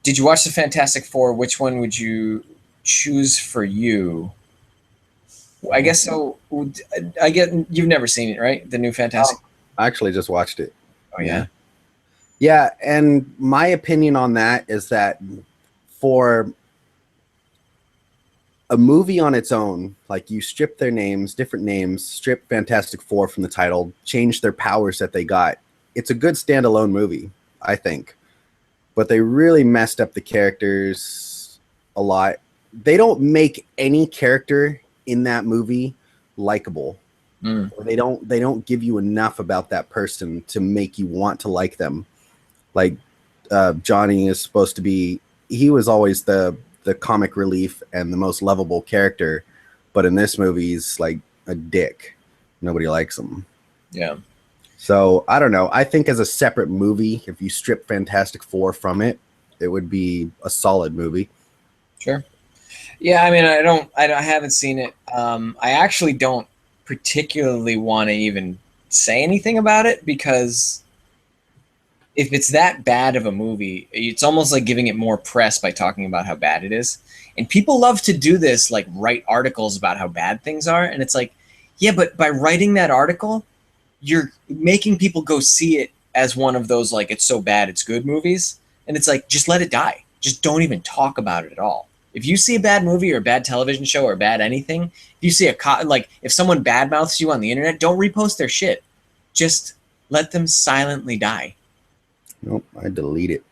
Did you watch the Fantastic Four? Which one would you choose for you? I guess so. I get you've never seen it, right? The new Fantastic. I actually just watched it. Oh yeah. Yeah, and my opinion on that is that for a movie on its own, like you strip their names, different names, strip Fantastic Four from the title, change their powers that they got. It's a good standalone movie, I think. But they really messed up the characters a lot. They don't make any character in that movie likable. They don't give you enough about that person to make you want to like them. Like Johnny is supposed to be, he was always the comic relief and the most lovable character, but in this movie he's like a dick. Nobody likes him. Yeah. So I don't know. I think as a separate movie, if you strip Fantastic Four from it, it would be a solid movie. Sure. Yeah, I mean, I haven't seen it. I actually don't particularly want to even say anything about it, because if it's that bad of a movie, it's almost like giving it more press by talking about how bad it is. And people love to do this, like write articles about how bad things are. And it's like, yeah, but by writing that article, you're making people go see it as one of those, like, it's so bad it's good movies. And it's like, just let it die. Just don't even talk about it at all. If you see a bad movie or a bad television show or bad anything, if you see if someone badmouths you on the internet, don't repost their shit. Just let them silently die. Nope, I delete it.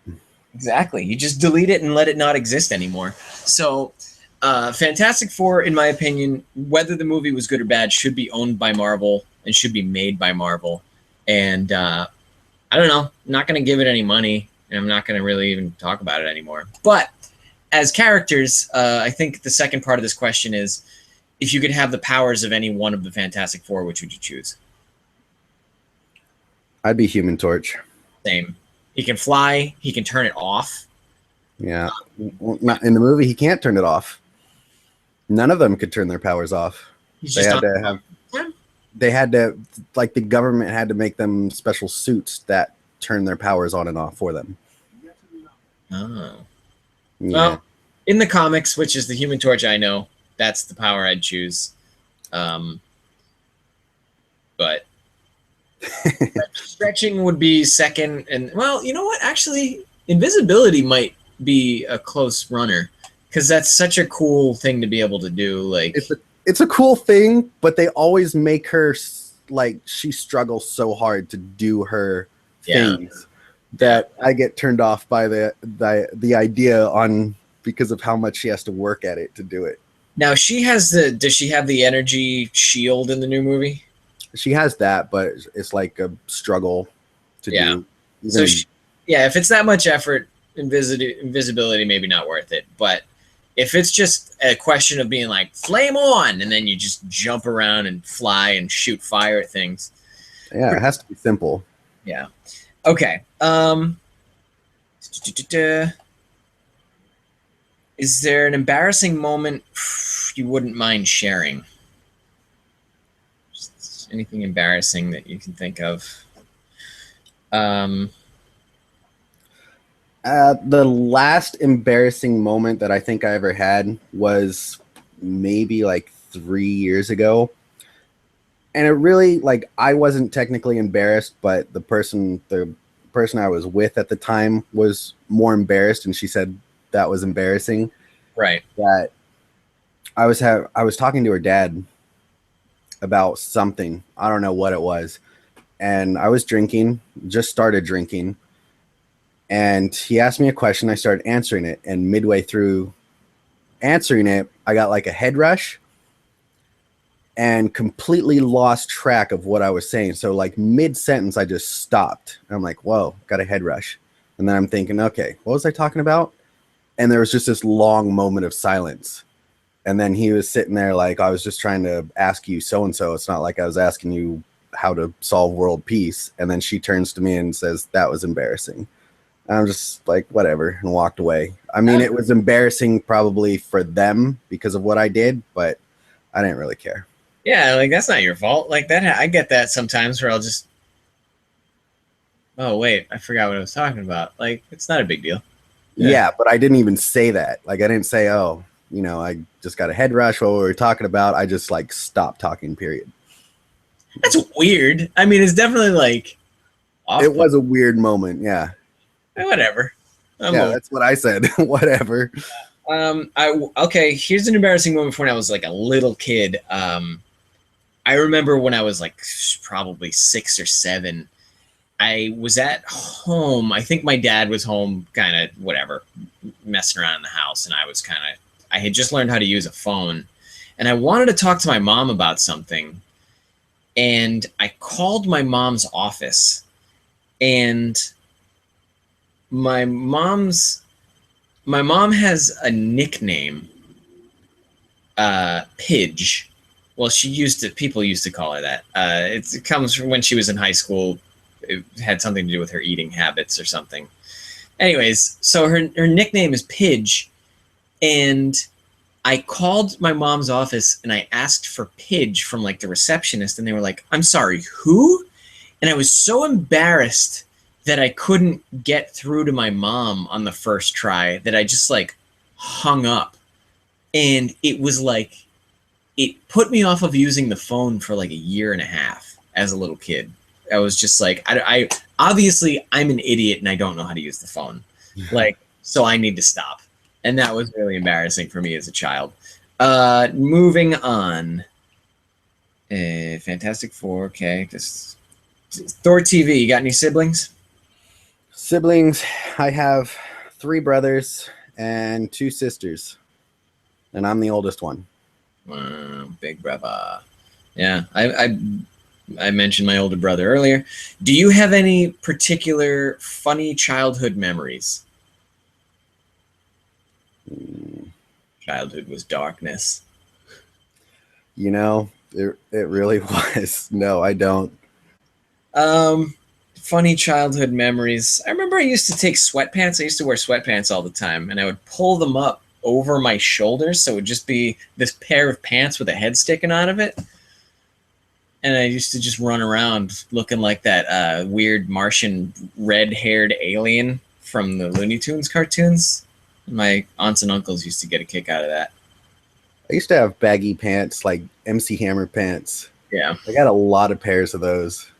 Exactly. You just delete it and let it not exist anymore. So Fantastic Four, in my opinion, whether the movie was good or bad, should be owned by Marvel and should be made by Marvel. And I don't know. I'm not going to give it any money, and I'm not going to really even talk about it anymore. But as characters, I think the second part of this question is, if you could have the powers of any one of the Fantastic Four, which would you choose? I'd be Human Torch. Same. He can fly. He can turn it off. Yeah. Well, not in the movie, he can't turn it off. None of them could turn their powers off. They had to, like, the government had to make them special suits that turn their powers on and off for them. Oh. Yeah. Well, in the comics, which is the Human Torch, I know that's the power I'd choose. But stretching would be second, and well, you know what? Actually, invisibility might be a close runner, because that's such a cool thing to be able to do. Like, it's a cool thing, but they always make her like she struggles so hard to do her things that I get turned off by the idea on because of how much she has to work at it to do it. Now does she have the energy shield in the new movie? She has that, but it's like a struggle to do. So if it's that much effort, invisibility maybe not worth it. But if it's just a question of being like flame on, and then you just jump around and fly and shoot fire at things. Yeah, it has to be simple. Yeah. Okay. Is there an embarrassing moment you wouldn't mind sharing? Just anything embarrassing that you can think of? The last embarrassing moment that I think I ever had was maybe like 3 years ago. And it really, like, I wasn't technically embarrassed, but the person I was with at the time was more embarrassed, and she said that was embarrassing. Right. That I was talking to her dad about something. I don't know what it was. And I was drinking, just started drinking. And he asked me a question. I started answering it. And midway through answering it, I got like a head rush and completely lost track of what I was saying. So like mid-sentence, I just stopped. I'm like, whoa, got a head rush. And then I'm thinking, okay, what was I talking about? And there was just this long moment of silence. And then he was sitting there like, I was just trying to ask you so and so. It's not like I was asking you how to solve world peace. And then she turns to me and says, that was embarrassing. And I'm just like, whatever, and walked away. I mean, it was embarrassing probably for them because of what I did, but I didn't really care. Yeah, like that's not your fault. Like that, I get that sometimes where I'll just, oh wait, I forgot what I was talking about. Like it's not a big deal. Yeah, but I didn't even say that. Like I didn't say, oh, you know, I just got a head rush while we were talking about. I just like stopped talking, period. That's weird. I mean, it's definitely like It was a weird moment. Yeah. Whatever. That's what I said. Whatever. Okay, here's an embarrassing moment when I was like a little kid. I remember when I was like probably 6 or 7. I was at home. I think my dad was home, kind of whatever, messing around in the house, and I had just learned how to use a phone, and I wanted to talk to my mom about something, and I called my mom's office, and my mom has a nickname, Pidge. Well, people used to call her that. It comes from when she was in high school. It had something to do with her eating habits or something. Anyways, so her nickname is Pidge, and I called my mom's office and I asked for Pidge from like the receptionist, and they were like, "I'm sorry, who?" And I was so embarrassed that I couldn't get through to my mom on the first try that I just like hung up. And it was like, it put me off of using the phone for like a year and a half as a little kid. I was just like, I obviously I'm an idiot and I don't know how to use the phone. Like, so I need to stop. And that was really embarrassing for me as a child. Moving on. Fantastic Four. Okay. Just ThorTV. You got any siblings? Siblings. I have 3 brothers and 2 sisters. And I'm the oldest one. Big brother. Yeah. I mentioned my older brother earlier. Do you have any particular funny childhood memories? Childhood was darkness. You know, it really was. No, I don't. Funny childhood memories. I remember I used to take sweatpants. I used to wear sweatpants all the time, and I would pull them up over my shoulders, so it would just be this pair of pants with a head sticking out of it. And I used to just run around looking like that weird Martian red-haired alien from the Looney Tunes cartoons. My aunts and uncles used to get a kick out of that. I used to have baggy pants, like MC Hammer pants. Yeah. I got a lot of pairs of those.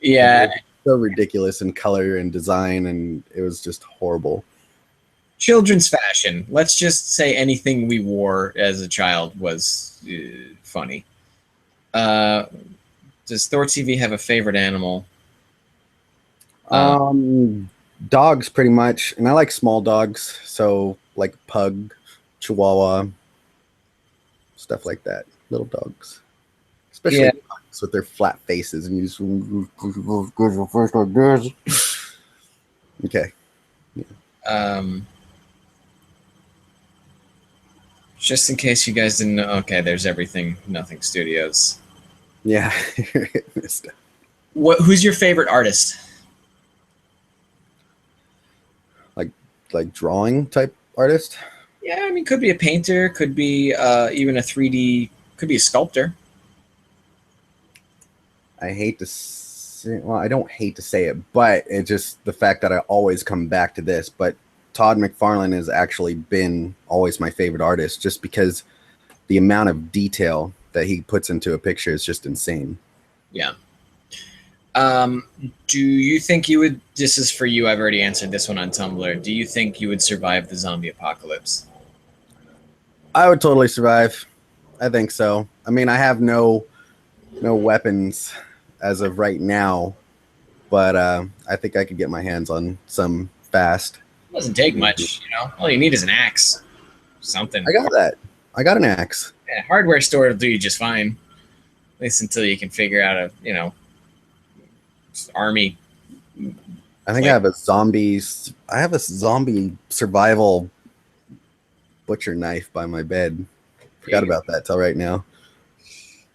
Yeah. So ridiculous in color and design, and it was just horrible. Children's fashion. Let's just say anything we wore as a child was funny. Does ThorTV have a favorite animal? Dogs, pretty much, and I like small dogs, so like pug, chihuahua, stuff like that. Little dogs, especially pugs with their flat faces, and you just okay. Yeah. Just in case you guys didn't know, okay, there's everything, Nothing Studios. Yeah. Who's your favorite artist? Like drawing type artist? Yeah, I mean, could be a painter, could be even a 3D, could be a sculptor. I hate to say, well, I don't hate to say it, but it's just the fact that I always come back to this. But Todd McFarlane has actually been always my favorite artist, just because the amount of detail that he puts into a picture is just insane. Yeah. Do you think you would, this is for you, I've already answered this one on Tumblr. Do you think you would survive the zombie apocalypse? I would totally survive. I think so. I mean, I have no weapons as of right now, but I think I could get my hands on some fast. It doesn't take much, you know. All you need is an axe. Something. I got that. I got an axe. Yeah, hardware store will do you just fine. At least until you can figure out a, you know, army. I think I have a zombie survival butcher knife by my bed. Forgot about that till right now.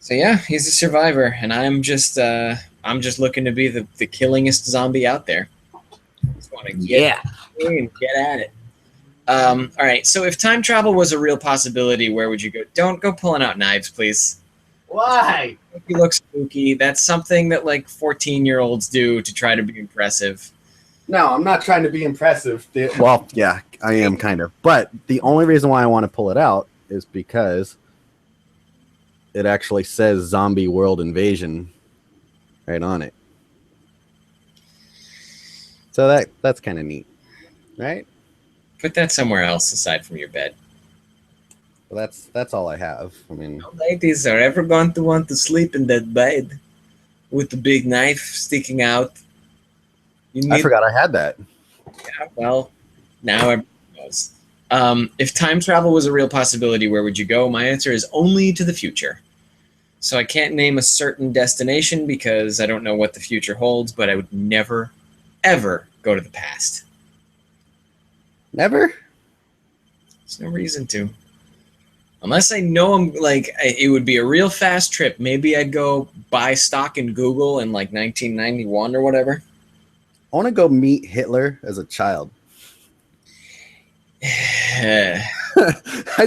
So yeah, he's a survivor, and I'm just looking to be the killingest zombie out there. Just want to get at it. All right. So if time travel was a real possibility, where would you go? Don't go pulling out knives, please. Why? You look spooky. That's something that like 14-year-olds do to try to be impressive. No, I'm not trying to be impressive. Well, yeah, I am kind of. But the only reason why I want to pull it out is because it actually says zombie world invasion right on it. So that's kind of neat, right? Put that somewhere else aside from your bed. Well, that's all I have. I mean, no ladies are ever going to want to sleep in that bed with the big knife sticking out. I forgot I had that. Yeah, well, now everyone knows. If time travel was a real possibility, where would you go? My answer is only to the future. So I can't name a certain destination because I don't know what the future holds, but I would never, ever go to the past. Never? There's no reason to. Unless I know I'm like, it would be a real fast trip. Maybe I'd go buy stock in Google in like 1991 or whatever. I want to go meet Hitler as a child. I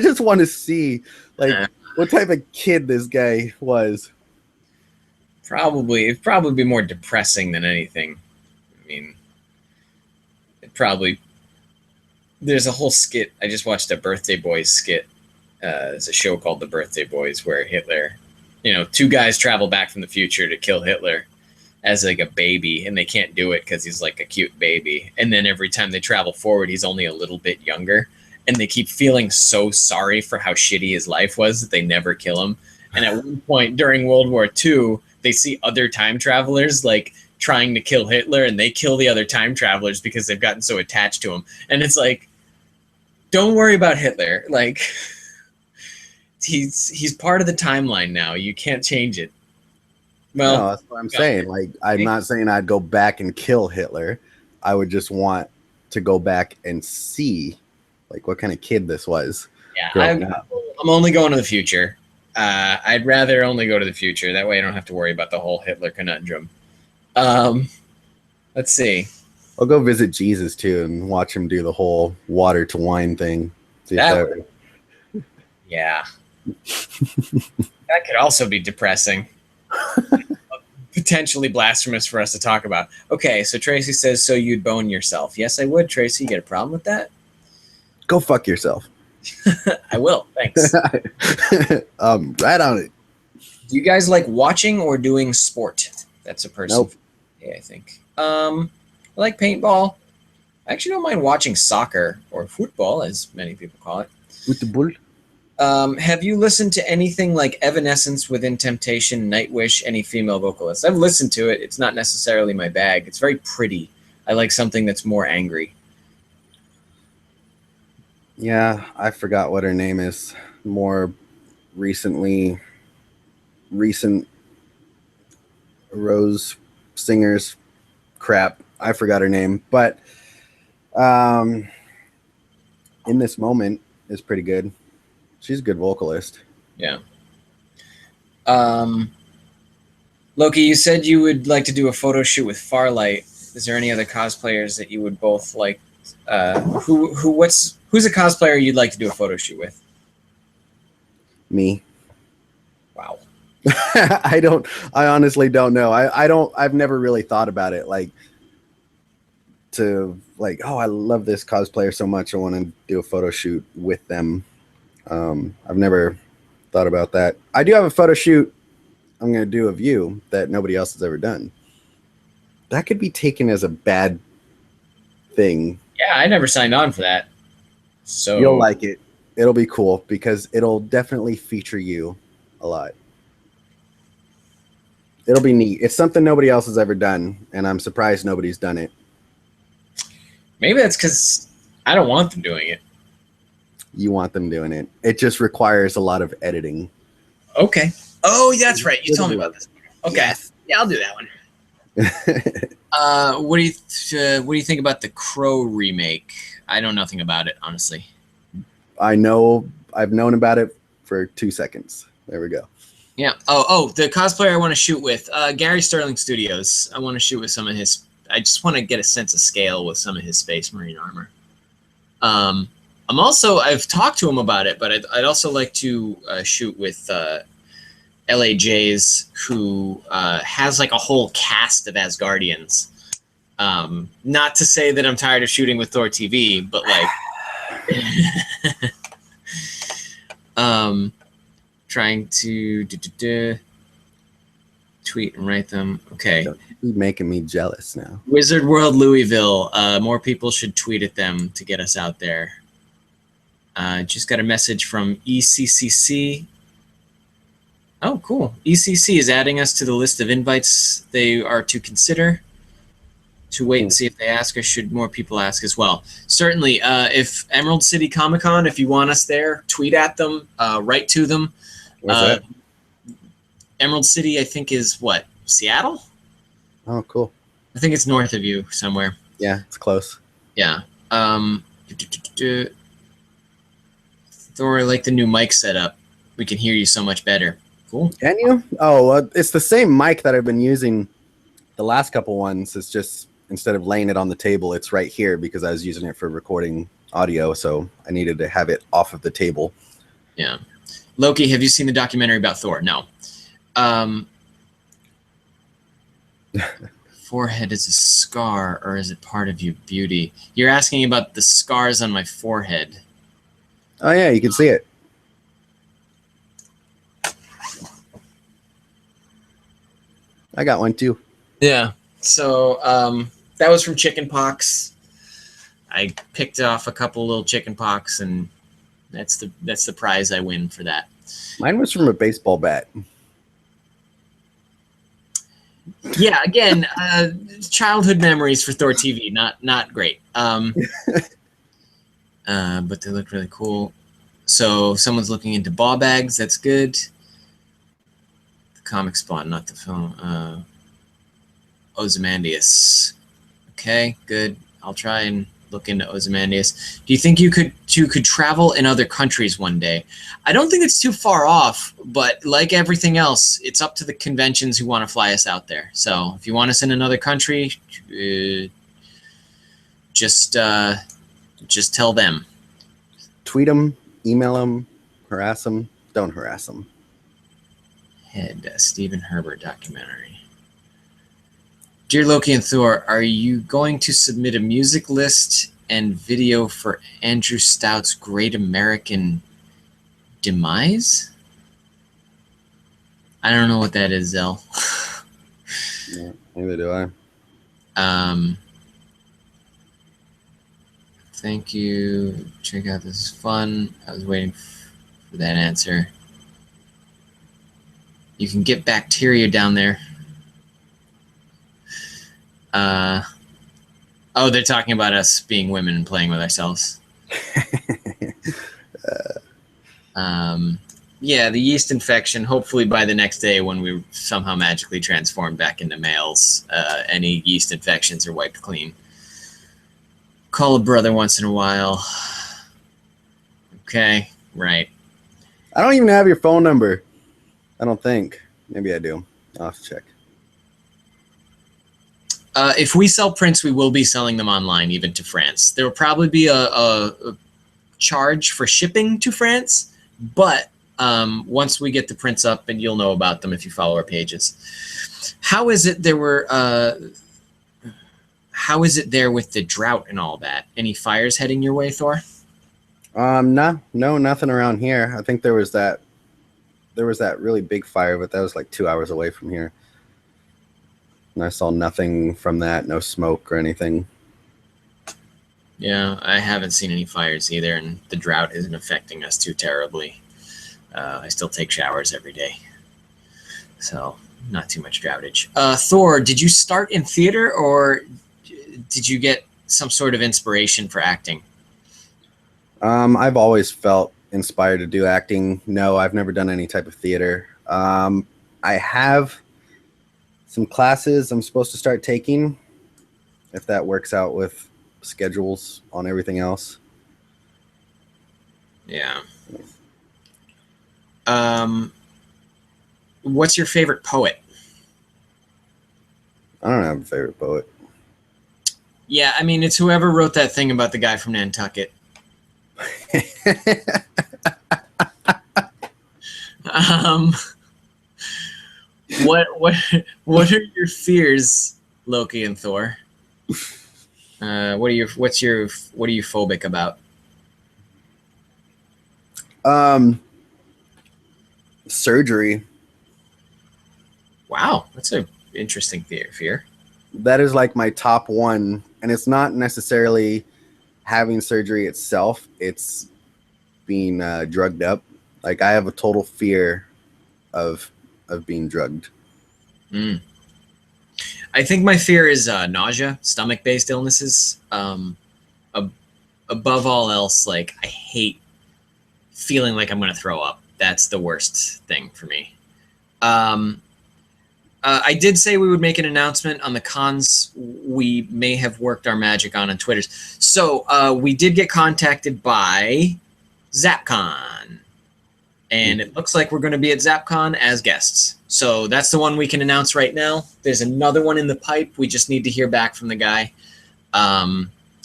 just want to see like what type of kid this guy was. It'd probably be more depressing than anything. I mean, there's a whole skit. I just watched a Birthday Boys skit. It's a show called The Birthday Boys where Hitler, two guys travel back from the future to kill Hitler as like a baby, and they can't do it because he's like a cute baby. And then every time they travel forward, he's only a little bit younger. And they keep feeling so sorry for how shitty his life was that they never kill him. And at one point during World War II, they see other time travelers like trying to kill Hitler, and they kill the other time travelers because they've gotten so attached to him. And it's like, don't worry about Hitler. Like, he's part of the timeline now. You can't change it. Well, no, that's what I'm saying. Like, I'm not saying I'd go back and kill Hitler. I would just want to go back and see, like, what kind of kid this was. Yeah, I'm only going to the future. I'd rather only go to the future. That way I don't have to worry about the whole Hitler conundrum. Let's see. I'll go visit Jesus, too, and watch him do the whole water to wine thing. Yeah. That could also be depressing. Potentially blasphemous for us to talk about. Okay, so Tracy says, so you'd bone yourself. Yes, I would, Tracy. You got a problem with that? Go fuck yourself. I will. Thanks. Right on it. Do you guys like watching or doing sport? That's a person. Nope. Yeah, I think. I like paintball. I actually don't mind watching soccer or football, as many people call it. With the bull. Have you listened to anything like Evanescence, Within Temptation, Nightwish, any female vocalists? I've listened to it. It's not necessarily my bag. It's very pretty. I like something that's more angry. Yeah, I forgot what her name is. More recent Rose singers crap. I forgot her name, but In This Moment is pretty good. She's a good vocalist. Yeah. Loki, you said you would like to do a photo shoot with Farlight. Is there any other cosplayers that you would both like? Who's a cosplayer you'd like to do a photo shoot with? Me. Wow. I honestly don't know. I've never really thought about it. Like, I love this cosplayer so much. I want to do a photo shoot with them. I've never thought about that. I do have a photo shoot I'm going to do of you that nobody else has ever done. That could be taken as a bad thing. Yeah, I never signed on for that. So you'll like it. It'll be cool because it'll definitely feature you a lot. It'll be neat. It's something nobody else has ever done, and I'm surprised nobody's done it. Maybe that's because I don't want them doing it. You want them doing it. It just requires a lot of editing. Okay. Oh, that's right. You told me about this. Okay. Yes. Yeah, I'll do that one. What do you think about the Crow remake? I know nothing about it, honestly. I've known about it for 2 seconds. There we go. Yeah. Oh, the cosplayer I want to shoot with, Gary Sterling Studios. I want to shoot with some of his. I just want to get a sense of scale with some of his Space Marine armor. I've talked to him about it, but I'd also like to shoot with LAJs, who has like a whole cast of Asgardians. Not to say that I'm tired of shooting with ThorTV, but like, trying to tweet and write them. Okay. You're making me jealous now. Wizard World Louisville. More people should tweet at them to get us out there. Just got a message from ECCC. Oh, cool. ECC is adding us to the list of invites they are to consider. To wait and see if they ask, or should more people ask as well? Certainly, if Emerald City Comic Con, if you want us there, tweet at them, write to them. Where's that? Emerald City, I think, is what? Seattle? Oh, cool. I think it's north of you somewhere. Yeah, it's close. Yeah. Thor, I like the new mic setup. We can hear you so much better. Cool. Can you? Oh, it's the same mic that I've been using the last couple ones. It's just instead of laying it on the table, it's right here because I was using it for recording audio, so I needed to have it off of the table. Yeah. Loki, have you seen the documentary about Thor? No. Forehead is a scar, or is it part of your beauty? You're asking about the scars on my forehead. Oh, yeah, you can see it. I got one, too. Yeah. So that was from chickenpox. I picked off a couple little chickenpox, and that's the prize I win for that. Mine was from a baseball bat. Yeah, again, childhood memories for ThorTV, not great. But they look really cool. So someone's looking into ball bags. That's good. The comic spawn, not the film. Ozymandias. Okay, good. I'll try and look into Ozymandias. Do you think you could travel in other countries one day? I don't think it's too far off, but like everything else, it's up to the conventions who want to fly us out there. So if you want us in another country, just tell them. Tweet them, email them, harass them. Don't harass them. Head Stephen Herbert documentary. Dear Loki and Thor, are you going to submit a music list and video for Andrew Stout's Great American Demise? I don't know what that is, Zell. Yeah, neither do I. Thank you. Check out this is fun. I was waiting for that answer. You can get bacteria down there. Oh, they're talking about us being women and playing with ourselves. Yeah, the yeast infection, hopefully by the next day when we somehow magically transform back into males, any yeast infections are wiped clean. Call a brother once in a while. Okay, right. I don't even have your phone number. I don't think. Maybe I do. I'll have to check. If we sell prints, we will be selling them online, even to France. There will probably be a charge for shipping to France, but once we get the prints up, and you'll know about them if you follow our pages. How is it there with the drought and all that? Any fires heading your way, Thor? No, nothing around here. I think there was that really big fire, but that was like 2 hours away from here. And I saw nothing from that, no smoke or anything. Yeah, I haven't seen any fires either, and the drought isn't affecting us too terribly. I still take showers every day, so not too much droughtage. Thor, did you start in theater, or did you get some sort of inspiration for acting? I've always felt inspired to do acting. No, I've never done any type of theater. I have some classes I'm supposed to start taking, if that works out with schedules on everything else. Yeah. What's your favorite poet? I don't have a favorite poet. Yeah, I mean, it's whoever wrote that thing about the guy from Nantucket. Um, what are your fears, Loki and Thor? What are you phobic about? Surgery. Wow, that's an interesting fear. That is like my top one, and it's not necessarily having surgery itself. It's being drugged up. Like I have a total fear of being drugged. Mm. I think my fear is nausea, stomach-based illnesses. Above all else, like I hate feeling like I'm going to throw up. That's the worst thing for me. I did say we would make an announcement on the cons we may have worked our magic on Twitter. So we did get contacted by ZapCon. And it looks like we're going to be at ZapCon as guests. So that's the one we can announce right now. There's another one in the pipe. We just need to hear back from the guy.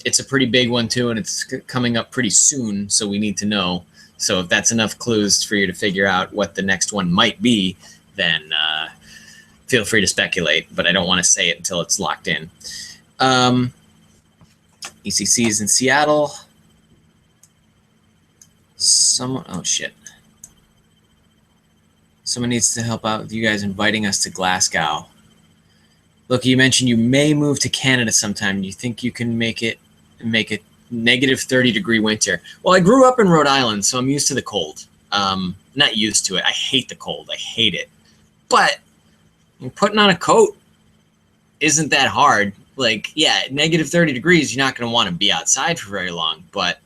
It's a pretty big one, too, and it's coming up pretty soon, so we need to know. So if that's enough clues for you to figure out what the next one might be, then feel free to speculate, but I don't want to say it until it's locked in. ECC is in Seattle. Oh, shit. Someone needs to help out with you guys inviting us to Glasgow. Look, you mentioned you may move to Canada sometime. Do you think you can make it negative 30-degree winter? Well, I grew up in Rhode Island, so I'm used to the cold. Not used to it. I hate the cold. I hate it. But putting on a coat isn't that hard. Like, yeah, negative 30 degrees, you're not going to want to be outside for very long. But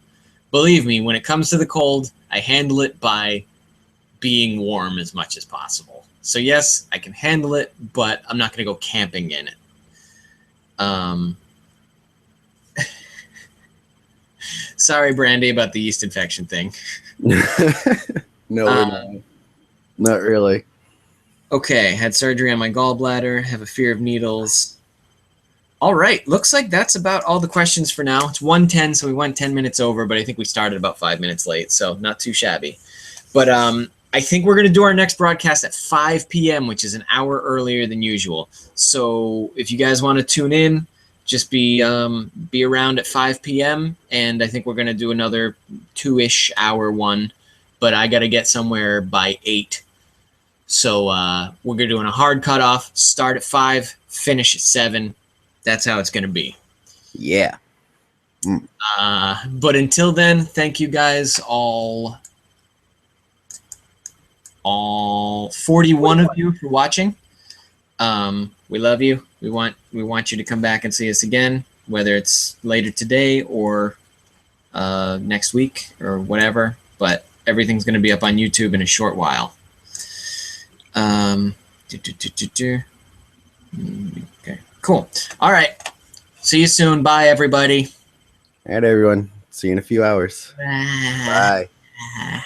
believe me, when it comes to the cold, I handle it by being warm as much as possible. So yes, I can handle it, but I'm not going to go camping in it. Sorry, Brandy, about the yeast infection thing. No, not really. Okay, had surgery on my gallbladder, have a fear of needles. All right, looks like that's about all the questions for now. It's 1:10, so we went 10 minutes over, but I think we started about 5 minutes late, so not too shabby. But I think we're going to do our next broadcast at 5 p.m., which is an hour earlier than usual. So if you guys want to tune in, just be around at 5 p.m., and I think we're going to do another 2-ish hour one, but I got to get somewhere by 8. So we're going to do a hard cutoff, start at 5, finish at 7. That's how it's going to be. Yeah. But until then, thank you guys all 41 of you for watching. We love you. We want you to come back and see us again, whether it's later today or next week or whatever. But everything's going to be up on YouTube in a short while. Okay, cool. All right. See you soon. Bye, everybody. All right, everyone. See you in a few hours. Bye. Bye.